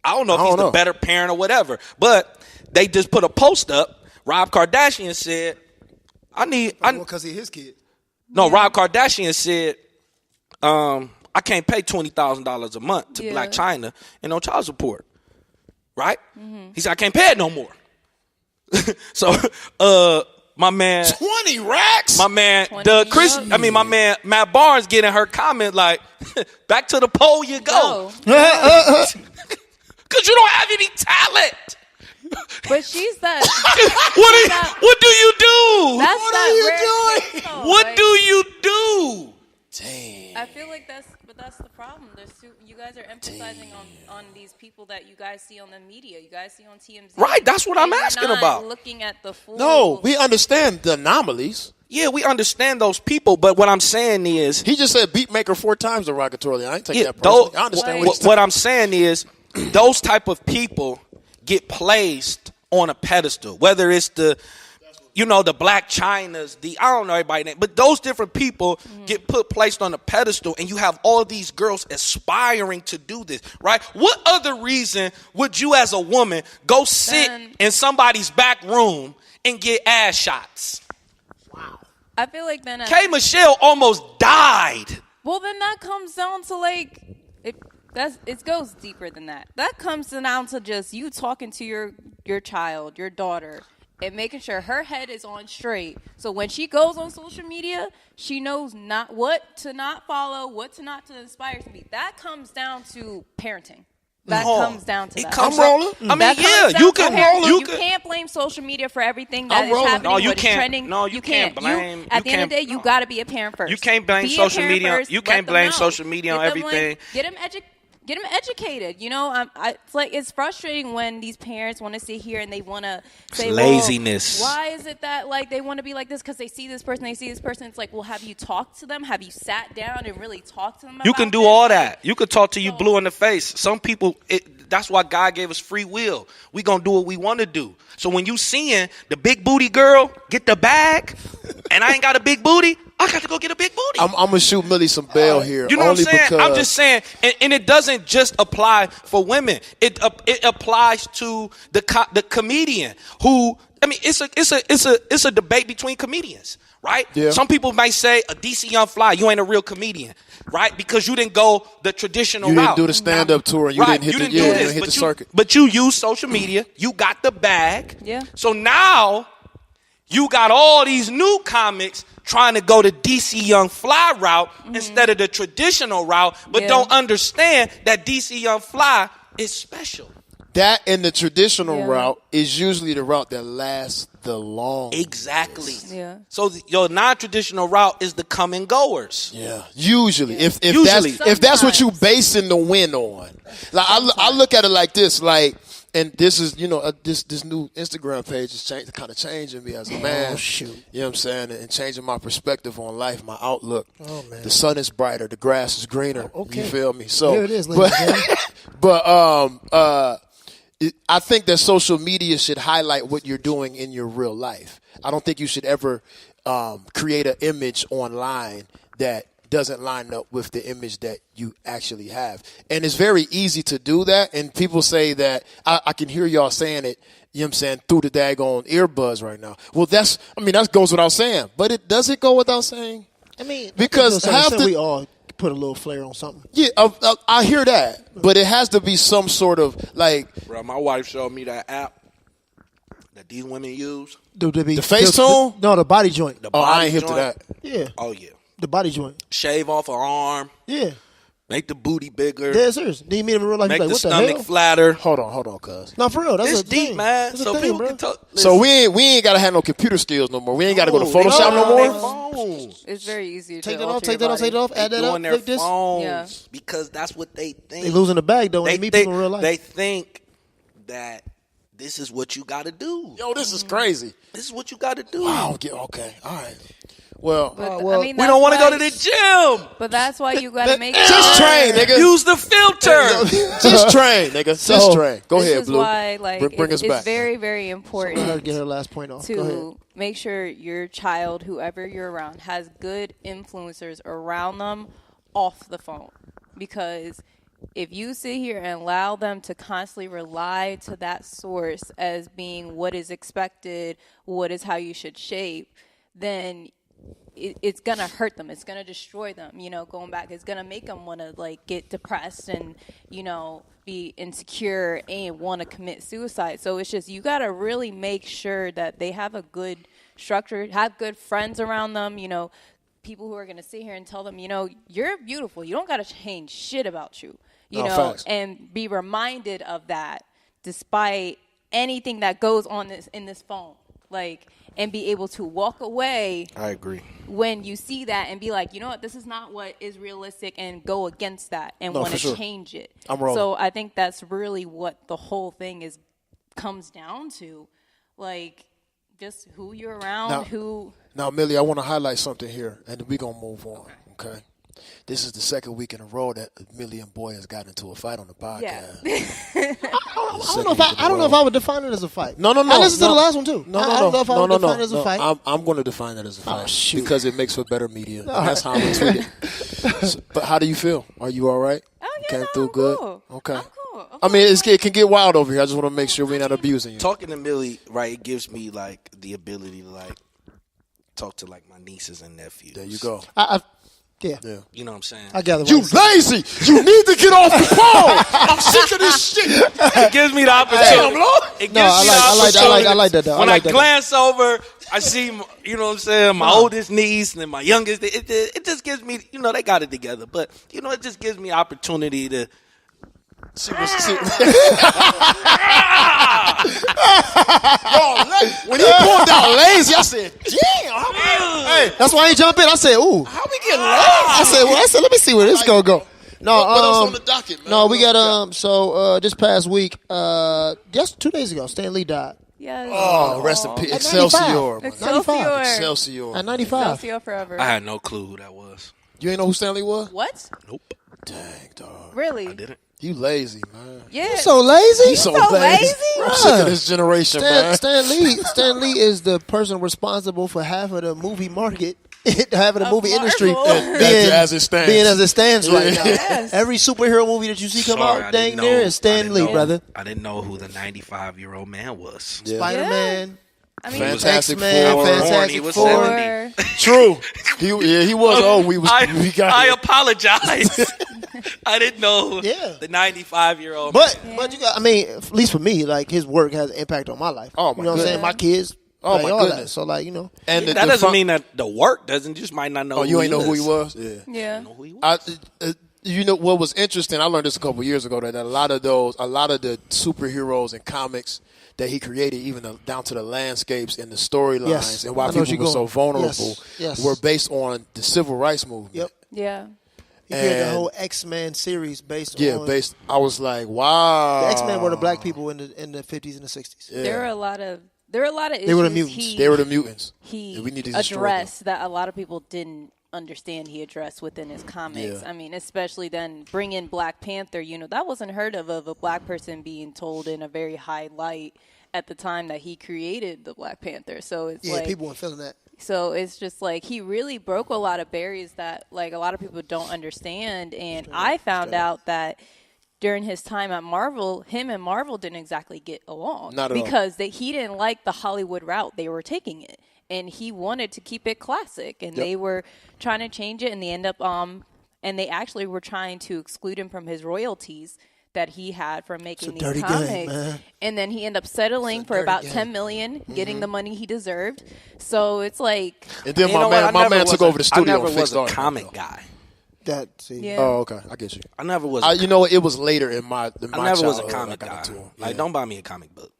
I don't know if he's the better parent or whatever. But they just put a post up. Rob Kardashian said, because he's his kid. No, Rob Kardashian said, I can't pay $20,000 a month to Black China and on child support. Right? Mm-hmm. He said, I can't pay it no more. So, my man 20 racks. My man my man Matt Barnes getting her comment like, back to the pole you go. Cause you don't have any talent. But she's that. What do you do? That's what are you doing? What do you do? Dang. I feel like that's the problem. You guys are emphasizing on these people that you guys see on the media, you guys see on TMZ. Right, that's what I'm asking about. Looking at the full. No, we understand the anomalies. Yeah, we understand those people, but what I'm saying is, he just said beatmaker 4 times derogatorily. I ain't take that personally. I understand what I'm saying is, those type of people get placed on a pedestal, whether it's the Black Chinas, I don't know everybody's name, but those different people get placed on a pedestal, and you have all these girls aspiring to do this, right? What other reason would you as a woman go sit in somebody's back room and get ass shots? Wow. I feel like then K. Michelle almost died. Well, then that comes down to it goes deeper than that. That comes down to just you talking to your child, your daughter, and making sure her head is on straight. So when she goes on social media, she knows not what to not follow, what to not to inspire to be. That comes down to parenting. That comes down to that. I'm rolling. I mean, yeah, you can't blame social media for everything that is happening. No, you what's can't. trending. No, you can't blame. At the end of the day, you got to be a parent first. You can't blame social media. You can't blame social media on everything. Get them educated. It's frustrating when these parents want to sit here and they want to say, laziness. Well, why is it that they want to be like this because they see this person, It's like, well, have you talked to them? Have you sat down and really talked to them about You can do this? all that. You could talk to you blue in the face. Some people, that's why God gave us free will. We gonna do what we want to do. So when you seeing the big booty girl get the bag, and I ain't got a big booty, I got to go get a big booty. I'm gonna shoot Millie some bail here. You know what I'm saying? I'm just saying, and it doesn't just apply for women. It applies to the comedian who. I mean, it's a debate between comedians, right? Yeah. Some people might say a DC Young Fly, you ain't a real comedian, right? Because you didn't go the traditional route. You didn't do the stand-up tour, and you didn't hit the circuit. But you use social media. You got the bag. Yeah. So now you got all these new comics trying to go the DC Young Fly route instead of the traditional route, but don't understand that DC Young Fly is special. That and the traditional route is usually the route that lasts the longest. Exactly. Yeah. So your non-traditional route is the come and goers. Yeah. Usually. Yeah. If that's what you basing the win on. Like I look at it like this, and this is, this new Instagram page is kind of changing me as a man. Oh, shoot. You know what I'm saying? And changing my perspective on life, my outlook. Oh, man. The sun is brighter, the grass is greener. Okay. You feel me? So here it is, ladies and gentlemen. But I think that social media should highlight what you're doing in your real life. I don't think you should ever create an image online that doesn't line up with the image that you actually have. And it's very easy to do that. And people say that, I can hear y'all saying it, you know what I'm saying, through the daggone earbuds right now. Well, that goes without saying. But does it go without saying? I mean, because we all put a little flair on something. Yeah, I hear that. But it has to be some sort of Bro, my wife showed me that app that these women use. The Facetune? No, the body joint. I ain't hip to that. Yeah. Oh, yeah. The body joint. Shave off an arm. Yeah. Make the booty bigger. Yeah, serious. Then you meet him in real life. Make like, the what stomach the hell? flatter. Hold on, cuz. No, for real. That's it's deep, thing. man. That's So thing, people bro. can talk. So we ain't gotta have no computer skills no more. We ain't gotta go to Photoshop no more. It's very easy to take that alter off, take that off, add that up, their like this. phones because that's what they think. They losing the bag though when they meet people in real life. They think that this is what you got to do. Yo, this is crazy. This is what you got to do. Wow. Okay. All right. Well, I mean, we don't want to go to the gym. But that's why you got to make just train, nigga. Use the filter. Just train, nigga. Just train. Go ahead, Blue. This is why, bring us back. It's very, very important. Let her get her last point off. To make sure your child, whoever you're around, has good influencers around them off the phone. Because if you sit here and allow them to constantly rely to that source as being what is expected, what is how you should shape, then it's going to hurt them. It's going to destroy them. You know, going back, it's going to make them want to, like, get depressed and, you know, be insecure and want to commit suicide. So it's just, you got to really make sure that they have a good structure, have good friends around them, you know, people who are going to sit here and tell them, you know, you're beautiful. You don't got to change shit about you, you know, facts. And be reminded of that despite anything that goes on in this phone. Like, and be able to walk away. I agree. When you see that and be like, you know what, this is not what is realistic, and go against that and want to change it. I'm rolling. So I think that's really what the whole thing comes down to. Like, just who you're around, Now, Millie, I want to highlight something here, and then we're going to move on, okay? This is the second week in a row that Millie and Boy has gotten into a fight on the podcast. Yeah. I don't know if I would define it as a fight. No. I listened to the last one too. I don't know if I would define it as a fight. I'm going to define it as a fight because it makes for better media. And All that's how I'm going to treat it. But how do you feel? Are you all right? Oh, yeah, Came through good? cool. Okay. I'm cool. I mean, it can get wild over here. I just want to make sure we're not abusing you. Talking to Millie, right, it gives me, like, the ability to, like, talk to, like, my nieces and nephews. There you go. Yeah. You know what I'm saying? I gather. You lazy. You need to get off the phone. I'm sick of this shit. It gives me the opportunity. Damn, Lord. It gives me the opportunity. I like that, though. When I I like that. glance over, I see, you know what I'm saying, my oldest niece and then my youngest. It just gives me, you know, they got it together. But, you know, it just gives me opportunity to see what's... Yo, when he pulled out lazy, I said, damn. Hey, that's why he jumped in. I said, ooh. How we get lazy? I said, let me see where this gonna go. No, what else on the docket, man? No, we got this past week, just 2 days ago, Stan Lee died. Yes. Oh, rest in peace. Excelsior. man. Excelsior. At 95. Excelsior forever. I had no clue who that was. You ain't know who Stanley was? What? Nope. Dang, dog. Really? I didn't. You lazy, man. Yeah. You so lazy? You so so lazy. lazy? I'm sick of this generation, man. Stan Lee is the person responsible for half of the movie market, half of the movie industry being as it stands right now. Yes. Every superhero movie that you see come Sorry, I out, didn't dang near know. is Stan Lee, brother. I didn't know who the 95-year-old man was. Yeah. Spider-Man. I mean, Fantastic X-Men, Four. Fantastic He was Four. 70. True. He was. Oh, we got I it. apologize. I didn't know Yeah. the 95-year-old But man. you got, I mean, at least for me, like his work has an impact on my life. Oh, my you know what I'm saying? goodness. My kids. Oh, like, my all goodness. That. So like, you know. And That doesn't mean that the work doesn't. Just might not know. Oh, you ain't know who he is. was? Yeah. yeah. Know who he was. You know what was interesting? I learned this a couple years ago that a lot of the superheroes and comics that he created, even down to the landscapes and the storylines, Yes. and why I know people where were you're so going. vulnerable, Yes. were based on the civil rights movement. Yep. Yeah. He created the And- whole X-Men series based Yeah, on. I was like, wow. The X-Men were the black people in the 50s and the 60s. Yeah. There are a lot of issues They were the mutants. They were the mutants. he Yeah, we need to destroy them. addressed that a lot of people didn't understand he addressed within his comics. Yeah. I mean, especially then bring in Black Panther, you know, that wasn't heard of a black person being told in a very high light at the time that he created the Black Panther. So it's Yeah, like people weren't feeling that. so it's just like he really broke a lot of barriers that like a lot of people don't understand. And I found out that during his time at Marvel, him and Marvel didn't exactly get along. Not at all. Because he didn't like the Hollywood route they were taking it. And he wanted to keep it classic. And they were trying to change it. And they end up and they actually were trying to exclude him from his royalties that he had from making these dirty comics. game, man. And then he ended up settling for dirty about game. $10 million, getting the money he deserved. So it's like And then You know what? my man took over the studio I never and was fixed a all that. comic guy. Yeah. Oh, okay. I get you. I never was. You know what? It was later in my I never was a childhood comic I got guy. into 'em. Like, Yeah. don't buy me a comic book.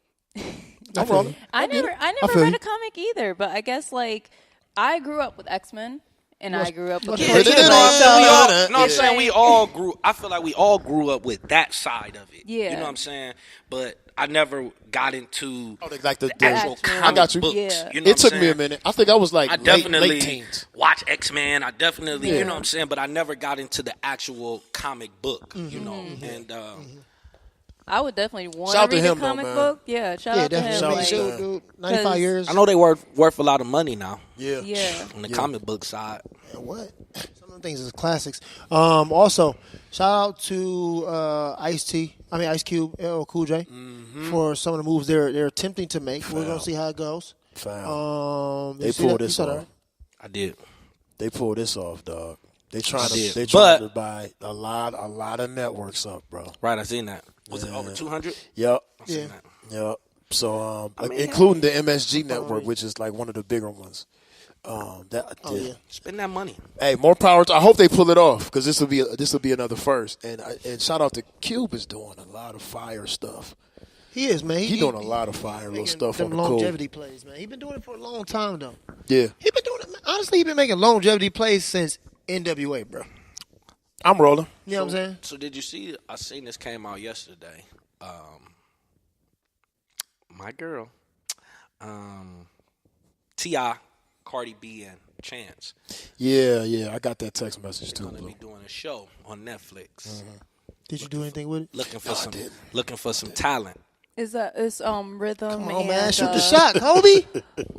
No problem. I never feel read you. a comic either, but I guess like I grew up with X-Men and I grew up with Yeah, the I'm saying we all grew. I feel like we all grew up with that side of it. Yeah. You know what I'm saying? But I never got into like the actual comic I got you. books. Yeah. You know It took me a minute. I think I was like I definitely late teens. watch X-Men. I definitely, you know what I'm saying? But I never got into the actual comic book, you know. And I would definitely want Shout to to read him, the though, comic man. book. Yeah, shout out to him. Shout Like, to him. dude, 95 years. I know they worth a lot of money now Yeah. on the comic book side. What? Some of them things is classics. Also, shout out to Ice Cube, LL Cool J, for some of the moves they're attempting to make. We're gonna see how it goes. They pulled this off. I did. They pulled this off, dog. They trying did. to buy a lot of networks up, bro. Right, I seen that. Was it over 200? Yep. I seen that. Yep. So, including the MSG network, which is like one of the bigger ones. Spend that money. Hey, more power! I hope they pull it off because this will be another first. And shout out to Cube is doing a lot of fire stuff. He is, man. He doing a lot of fire little stuff on the longevity plays, man. He been doing it for a long time though. Yeah, he been doing it. Honestly, he been making longevity plays since NWA, bro. I'm rolling. You know what I'm saying? So did you see? I seen this came out yesterday. My girl, T.I., Cardi B, and Chance. Yeah, I got that text message too. They're gonna be doing a show on Netflix. Did you do anything with it? Looking for some talent. Is Rhythm? Come on, and, man, shoot the shot, Kobe.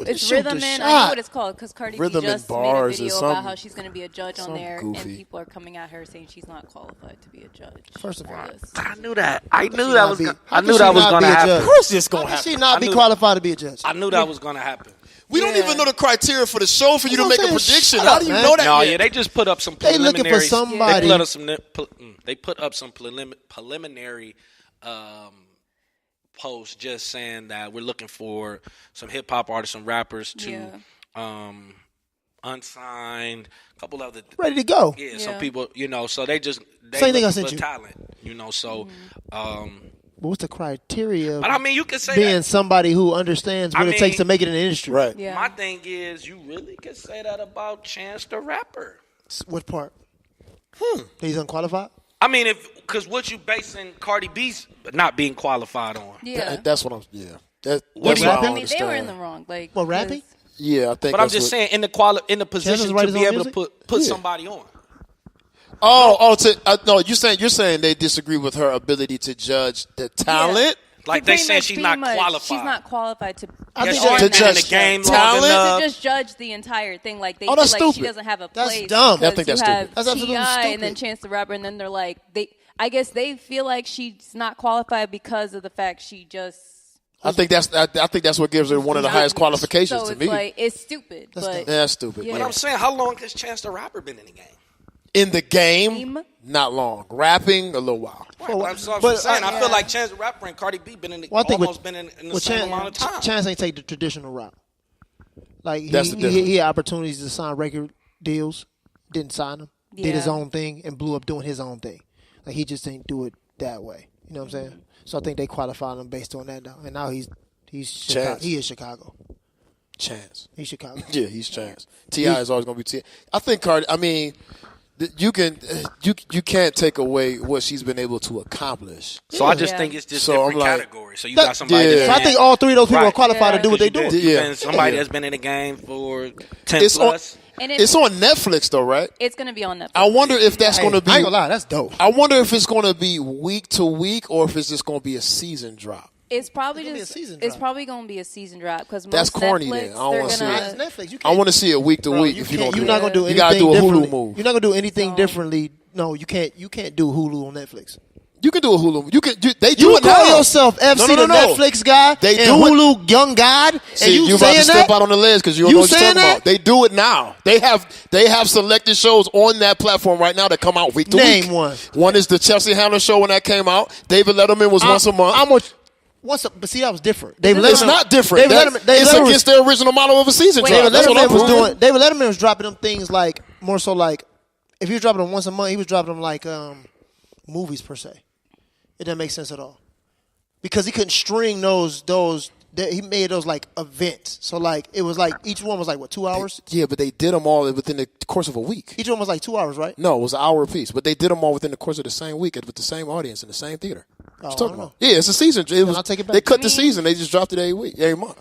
It's Shoot Rhythm the and shot. I know what it's called because Cardi B Rhythm just and made a Bars video or about something- how she's going to be a judge on there, goofy. and people are coming at her saying she's not qualified to be a judge. First of all, I knew that. I knew that was. How I could knew she that was not gonna be a happen. judge? Of course, it's gonna How can happen. she not be knew- qualified to be a judge? I knew that was gonna happen. We don't Yeah. even know the criteria for the show for you to That's make a what I'm saying. prediction. Shut How up, do you man. know that? No, yet? yeah, they just put up some They preliminary. looking for somebody. They put up some preliminary posts just saying that we're looking for some hip hop artists, some rappers to unsigned, a couple other Ready to go. Yeah, some people, so they Same thing I looking sent for you. talent, so But what's the criteria? but I mean you could say being that. somebody who understands what it takes to make it in the industry. Right. Yeah. My thing is you really could say that about Chance the Rapper. What part? He's unqualified? I mean, because what you basing Cardi B's not being qualified on. Yeah. That's what I'm. Yeah. That's What what do you I think? I don't mean, they were in understand. the wrong. Like, What, rapping? 'cause- Yeah, I think. But I'm that's just what- saying in the position write to his be own able to music? put somebody on. No, you're saying they disagree with her ability to judge the talent. Like To they pretty saying much she's be not much- qualified. She's not qualified to. I think Yes, that- she's to been in the judge game talent? long enough. To just judge the entire thing, like they Oh, feel that's like she stupid. doesn't have a That's place. dumb. because I think that's you have stupid. That's absolutely T.I. stupid. and then Chance the Rapper, and then they're like I guess they feel like she's not qualified because of the fact she just. I think that's what gives her one of the highest qualifications So to it's me. like it's stupid, but That's stupid. Yeah. But I'm saying, how long has Chance the Rapper been in the game? In the game, Game? not long. Rapping, a little while. I'm but, saying, I yeah. feel like Chance the Rapper and Cardi B been in the, Well, I think almost been in the same amount of time. Chance ain't take the traditional route. Like That's the difference. he had opportunities to sign record deals, didn't sign them. Did his Yeah. own thing and blew up doing his own thing. Like he just didn't do it that way. You know what I'm saying? So I think they qualified him based on that now. And now he's Chicago. Chance. He is Chicago. Chance. He's Chicago. Yeah, he's Chance. T.I. is always going to be T.I. I think Cardi. I mean, you can't take away what she's been able to accomplish. So I just Yeah. think it's just So I'm different like- categories. So you got somebody. Yeah. that's So I been- think all three of those people Right. are qualified Yeah. to do what they Because do. you Yeah. been somebody Yeah. that's been in the game for 10 It's on. plus. and It's on Netflix though, right? It's gonna be on Netflix. I wonder if that's Hey, going to be. I ain't gonna lie, that's dope. I wonder if it's going to be week to week or if it's just going to be a season drop. It's probably It's gonna be just. a season It's drop. probably gonna be a season drop because That's corny Netflix, then. I don't they're wanna see gonna- it. It's Netflix. You I can't- want to see it week to Bro, week. you If you can't- don't, you're do not it. gonna do You anything gotta do a Hulu differently. move. You're not gonna do anything So- differently. No, you can't. You can't do Hulu on Netflix. You can do a Hulu. They do You it call now. yourself FC No. the Netflix guy They and do it. Hulu young God, See, and you about to saying step that? out on the ledge because you don't You know what you're saying talking that? about. They do it now. They have selected shows on that platform right now that come out week to week. Name one. One is the Chelsea Handler show when that came out. David Letterman was once a month. But see, that was different. David It's Letterman- not different. David Letterman, David It's Letterman against the original model of a season Wait, drop. That's what I'm proving. David Letterman was dropping them things like more so like if he was dropping them once a month, he was dropping them like movies per se. It doesn't make sense at all because he couldn't string those he made those like events. So like it was like each one was like what 2 hours? Yeah, but they did them all within the course of a week. Each one was like 2 hours, right? No, it was an hour apiece, but they did them all within the course of the same week with the same audience in the same theater. Oh, What you I talking don't know. about? Yeah, it's a season. I'll take it back. They cut the season. They just dropped it every month.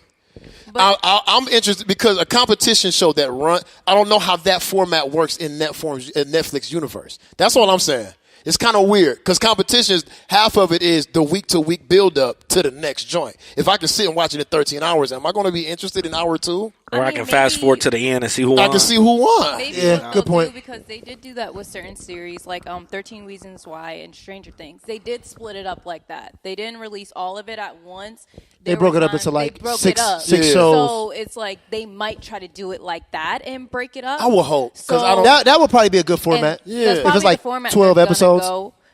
I'm interested because a competition show that run. I don't know how that format works in Netflix universe. That's all I'm saying. It's kind of weird because competitions, half of it is the week-to-week build-up to the next joint. If I can sit and watch it in 13 hours, am I going to be interested in hour 2? Or I can fast forward to the end and see who won. I can see who won. Maybe Yeah, good point. Because they did do that with certain series, like 13 Reasons Why and Stranger Things. They did split it up like that. They didn't release all of it at once. They broke it up into like six shows. So it's like they might try to do it like that and break it up. I will hope because So- I don't. That would probably be a good format. Yeah. If it's like 12 episodes,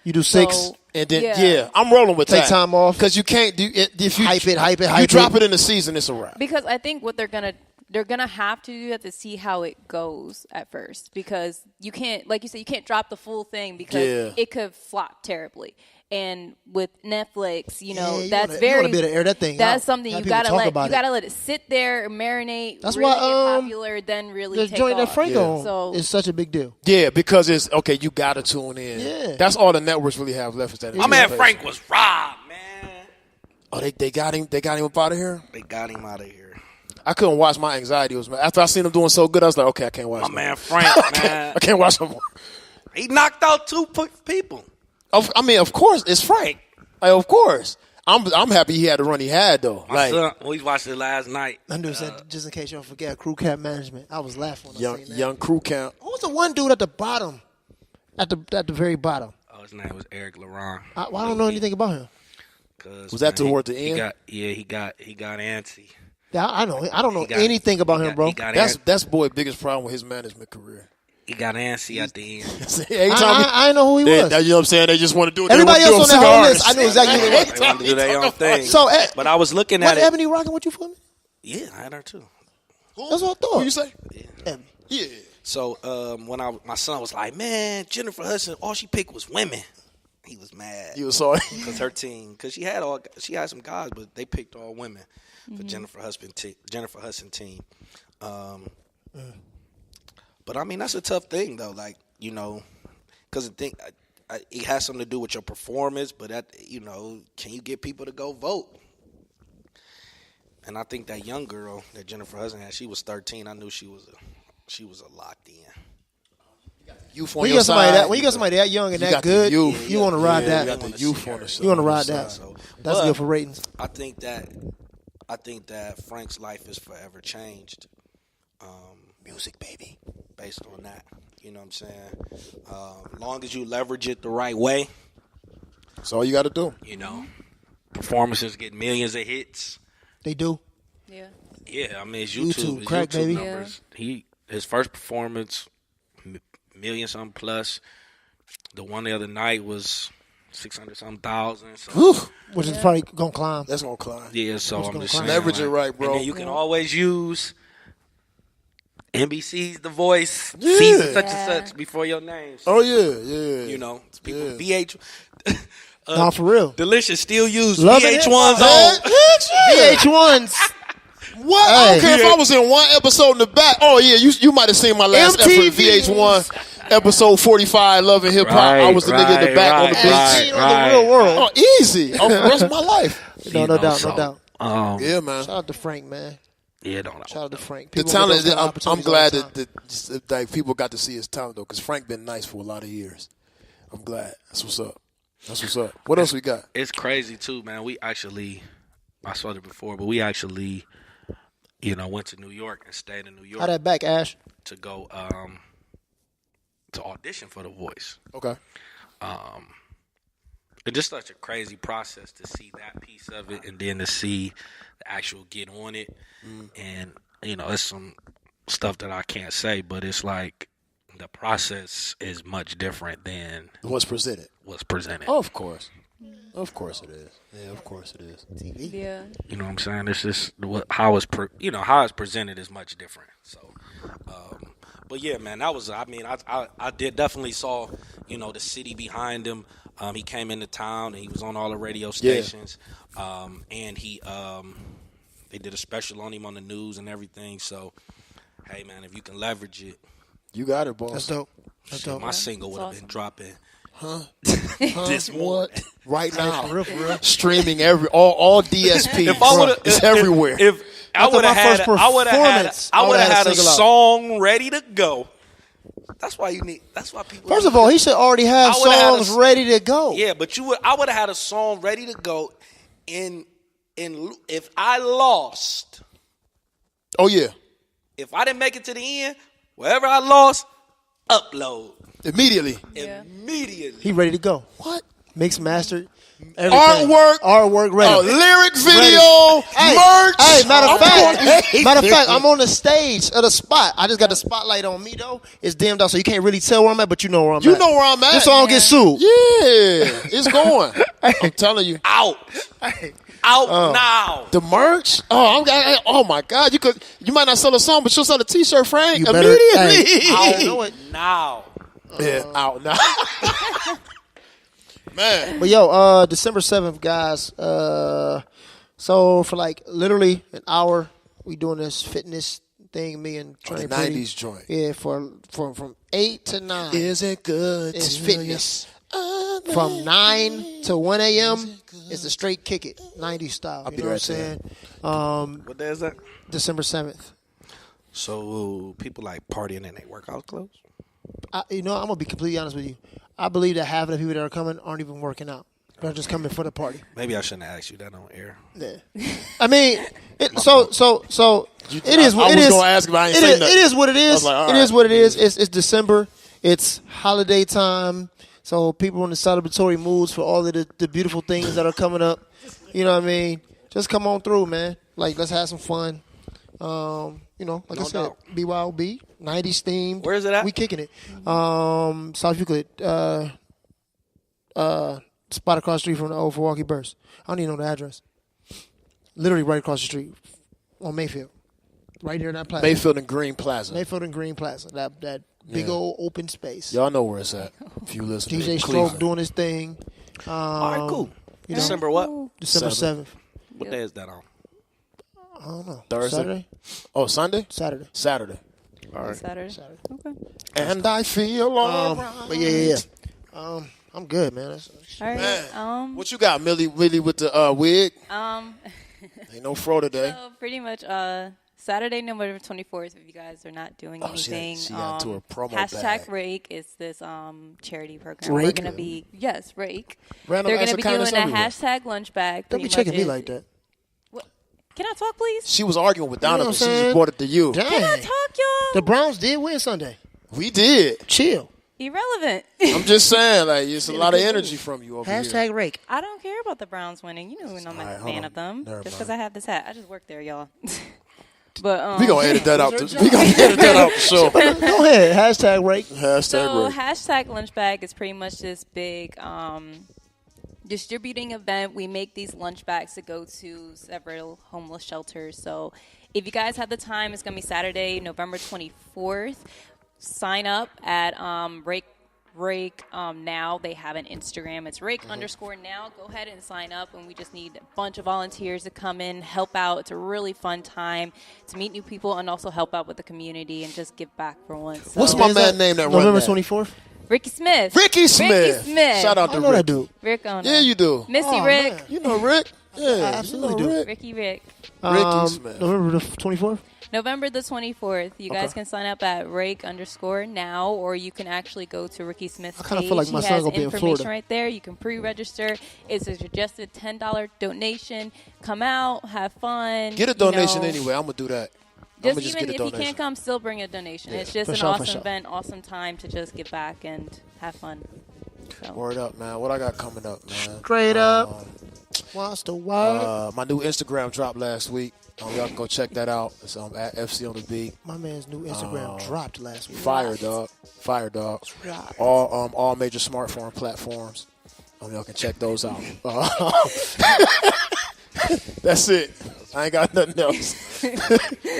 you do 6. So- And then I'm rolling with Take that. time off. Because you can't do it if you Hype it. You drop it in the season, it's a wrap. Because I think what they're gonna have to do that to see how it goes at first, because you can't, like you said, you can't drop the full thing because it could flop terribly. And with Netflix, you know, you that's wanna very be able to air that thing That's out. something Have you people gotta talk about let it sit there, marinate. That's really why, get popular, then really the take joint that off. Frank on So is such a big deal. Yeah, because it's okay. You gotta tune in. Yeah. That's all the networks really have left is that. My man Frank was robbed, man. Oh, they got him. They got him up out of here. They got him out of here. I couldn't watch. My anxiety was after I seen him doing so good. I was like, okay, I can't watch. My no man more. Frank, man. I can't watch no more. He knocked out 2 people. I mean, of course, it's Frank. Like, of course, I'm happy he had the run he had though. My Like son, we watched it last night. I knew said just in case you don't forget, crew cap management. I was laughing when I seen that. young crew count. Who's the one dude at the bottom? At the very bottom. Oh, his name was Eric Laurent. I don't know anything about him. Was that toward the end? He got antsy. I don't know He got- anything about he him, got- bro. he got That's boy's biggest problem with his management career. He got antsy at the end. Every time I didn't know who he they, was. you know what I'm saying? They just want to do it. Everybody they else want on to that do whole cigars. list, I knew exactly who it was. They want to do their own thing. So, but I was looking was at it. Ebony rocking with you for me? Yeah, I had her too. That's what I thought. Who you say? Ebony. Yeah. So when my son was like, man, Jennifer Hudson, all she picked was women. He was mad You was sorry. because her team, because she had some guys, but they picked all women for Jennifer Hudson team. But I mean, that's a tough thing though. Like, you know, because the thing, it has something to do with your performance. But that, you know, can you get people to go vote? And I think that young girl that Jennifer Hudson had, she was 13. I knew she was a locked in. Youth on When you your got somebody side. that you got somebody that young and You that got the good, youth. you want to ride You that. got the youth on the side. You want to ride on the that. side. That's But good for ratings. I think that Frank's life is forever changed. Music, baby. Based on that, you know what I'm saying. Long as you leverage it the right way, That's all you got to do. you know, performances get millions of hits. They do. Yeah. Yeah, I mean, it's YouTube, his crack, YouTube baby. numbers. His first performance, million something plus. The one the other night was 600-something thousand. So, Which is probably gonna climb. That's going to climb. yeah, so I'm just saying, Leverage it right, bro. And then you can always use NBC's The Voice, season such and such before your name. So, Oh, yeah. you know, people Yeah. VH. No, for real. Delicious still use Love it. VH1's on. VH1's. What? I don't Hey. care if I was in one episode in the back. Oh, yeah, you might have seen my last effort MTV. VH1, episode 45, Love and Hip Hop. I was the nigga in the back on the beach. On the real world. Oh, easy. Oh, for the rest of my life. No doubt, no doubt. Yeah, man. Shout out to Frank, man. Yeah, don't know. Shout out to Frank. The People talent, get those kind of I'm opportunities glad all the time. that like, people got to see his talent, though, because Frank been nice for a lot of years. I'm glad. That's what's up. That's what's up. What else we got? It's crazy too, man. I saw it before, but we actually, you know, went to New York and stayed in New York How that back, Ash? to go to audition for The Voice. Okay. It's just such a crazy process to see that piece of it, and then to see the actual get on it, and you know, it's some stuff that I can't say, but it's like the process is much different than What's presented? what's presented. Oh, of course. Of course it is. Yeah, of course it is. Yeah. You know what I'm saying? It's just how it's presented is much different. So, but yeah, man, that was. I mean, I did definitely saw, you know, the city behind him. He came into town and he was on all the radio stations. And he They did a special on him on the news and everything. So, hey, man, if you can leverage it. You got it, boss. That's dope. That's dope. My single would have been dropping. This morning. Right now. For real. Streaming all DSPs. It's everywhere. If I would have had, I would have had a single out. song ready to go. That's why people. First of all, he should already have songs ready to go. Yeah, but I would have had a song ready to go. If I lost. Oh yeah. If I didn't make it to the end, wherever I lost, upload immediately. Yeah. Immediately. He ready to go. What? Mixed, mastered, everything. Artwork ready. Lyric video, merch. Hey, matter of fact, I'm on the stage of the spot. I just got the spotlight on me though. It's dimmed out, so you can't really tell where I'm at, but you know where I'm at. You know where I'm at. This song get sued. Yeah, it's going. I'm telling you. Out now. The merch? Oh my God! You might not sell a song, but you'll sell a T-shirt, Frank. You better- Immediately. I know it. Now. Yeah, out now. Man. But yo, December 7th, guys. So for like literally an hour, we doing this fitness thing. Me and Trey the 90s joint. Yeah, from 8 to 9. Is it good? It's fitness. From 9 to 1 a.m. It's a straight kick it, 90s style. I'll you be know right what I'm saying? What day is that? December 7th. So people like partying in their workout clothes? I'm going to be completely honest with you. I believe that half of the people that are coming aren't even working out. They're just coming for the party. Maybe I shouldn't have asked you that on air. Yeah. I mean, it is what it is. I was going to ask if I ain't say nothing. It is what it is. Like, it is what it is. It's December. It's holiday time. So people in the celebratory moods for all of the beautiful things that are coming up. You know what I mean? Just come on through, man. Like, let's have some fun. Like I said, doubt. BYOB, 90s themed. Where is it at? We kicking it. South Euclid. Spot across the street from the old Milwaukee Burst. I don't even know the address. Literally right across the street on Mayfield. Right there in that plaza. Mayfield and Green Plaza. Mayfield and Green Plaza. That big old open space. Y'all know where it's at. If you listen DJ to Stroke Cleveland. doing his thing. All right, cool. December what? December 7th. What day is that on? I don't know. Thursday? Saturday? Oh, Sunday? Saturday. All right. Saturday. Okay. And I feel all right. But yeah. I'm good, man. All right. Man, what you got, Millie with the wig? Ain't no fro today. So pretty much Saturday, November 24th, if you guys are not doing anything, she got into a promo hashtag bag. Rake is this charity program. Rake? We're going to be, yes, Rake. Random They're going acts to of be kindness doing a everywhere. hashtag lunch bag. Don't be checking me like that. Can I talk, please? She was arguing with You know Donovan. what She I'm just saying? brought it to you. Dang. Can I talk, y'all? The Browns did win Sunday. We did. Chill. Irrelevant. I'm just saying, like, it's a lot of energy from you over here. Hashtag Rake. I don't care about the Browns winning. You know I'm not a fan of them. Never Just mind. because I have this hat. I just work there, y'all. But We gonna edit that out. We gonna edit that out for sure. Go ahead. Hashtag Rake. Hashtag So Rake. hashtag lunch bag is pretty much this big distributing event. We make these lunch bags to go to several homeless shelters. So if you guys have the time, it's going to be Saturday, November 24th. Sign up at Rake Now. They have an Instagram. It's Rake_now. Go ahead and sign up, and we just need a bunch of volunteers to come in, help out. It's a really fun time to meet new people and also help out with the community and just give back for once. So What's my man name that run November that? 24th? Ricky Smith. Ricky Smith. Shout out I to know that Rick. dude. Rick owner. Yeah, you do. Missy Oh, Rick. man. You know Rick. Yeah, I absolutely you know do. Rick. Ricky Rick. Ricky Smith. November the 24th? November the 24th. You guys can sign up at Rake_now, or you can actually go to Ricky Smith's I kinda page. feel like my he son has gonna be in information Florida. right there. You can pre-register. It's a suggested $10 donation. Come out, have fun. Get a donation anyway. I'm gonna do that. I'm Just gonna just even get a if you donation. can't come, still bring a donation. It's just For an sure, for awesome sure. event, awesome time to just give back and have fun. So. Word up, man. What I got coming up, man? Straight up. Wants the word. My new Instagram dropped last week. Y'all can go check that out. It's at FC on the Beat. My man's new Instagram dropped last week. Fire dog. All major smartphone platforms. Y'all can check those out. That's it. I ain't got nothing else.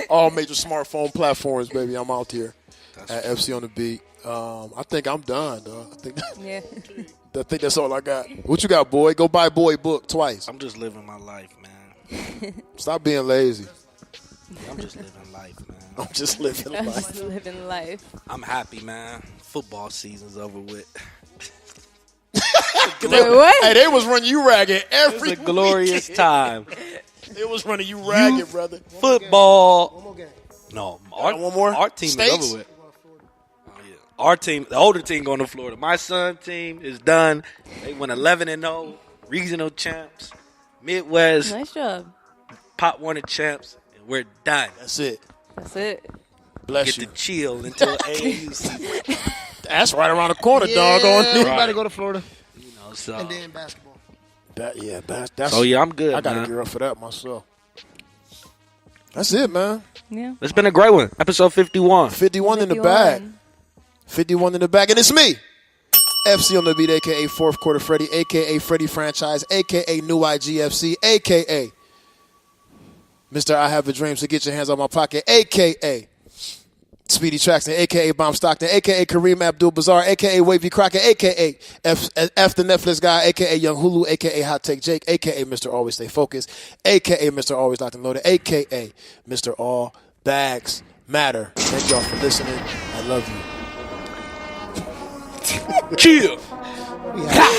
All major smartphone platforms, baby. I'm out here at FC on the Beat. I think I'm done, dog. Yeah. I think that's all I got. What you got, boy? Go buy Boy book twice. I'm just living my life, man. Stop being lazy. I'm just living life, man. I'm just living I'm life. just living life. I'm happy, man. Football season's over with. Wait, what? Hey, they was running you ragged every It's a glorious weekend. time. They was running you ragged, brother. Football. One more game. No, One more? Our team States? is over with. Oh, yeah. Our team, the older team, going to Florida. My son team is done. They went 11-0, regional champs, Midwest, Nice job. Pop Warner champs, and we're done. That's it. That's it. Bless Get you. to chill until AAU season. That's right around the corner, Yeah, doggone. we Right. about to go to Florida. You know, so. And then basketball. That's. So, yeah, I'm good, I gotta man. gear up for that myself. That's it, man. Yeah. It's been a great one. Episode 51. 51 in the bag. 51 in the bag, and it's me. FC on the beat, a.k.a. Fourth Quarter Freddy, a.k.a. Freddy Franchise, a.k.a. New IGFC, a.k.a. Mr. I Have a Dream, so get your hands on my pocket, a.k.a. Speedy Traxton, a.k.a. Bomb Stockton, a.k.a. Kareem Abdul-Bazar, a.k.a. Wavy Crockett, a.k.a. F the Netflix guy, a.k.a. Young Hulu, a.k.a. Hot Take Jake, a.k.a. Mr. Always Stay Focused, a.k.a. Mr. Always Locked and Loaded, a.k.a. Mr. All Bags Matter. Thank y'all for listening. I love you. Chill. Yeah.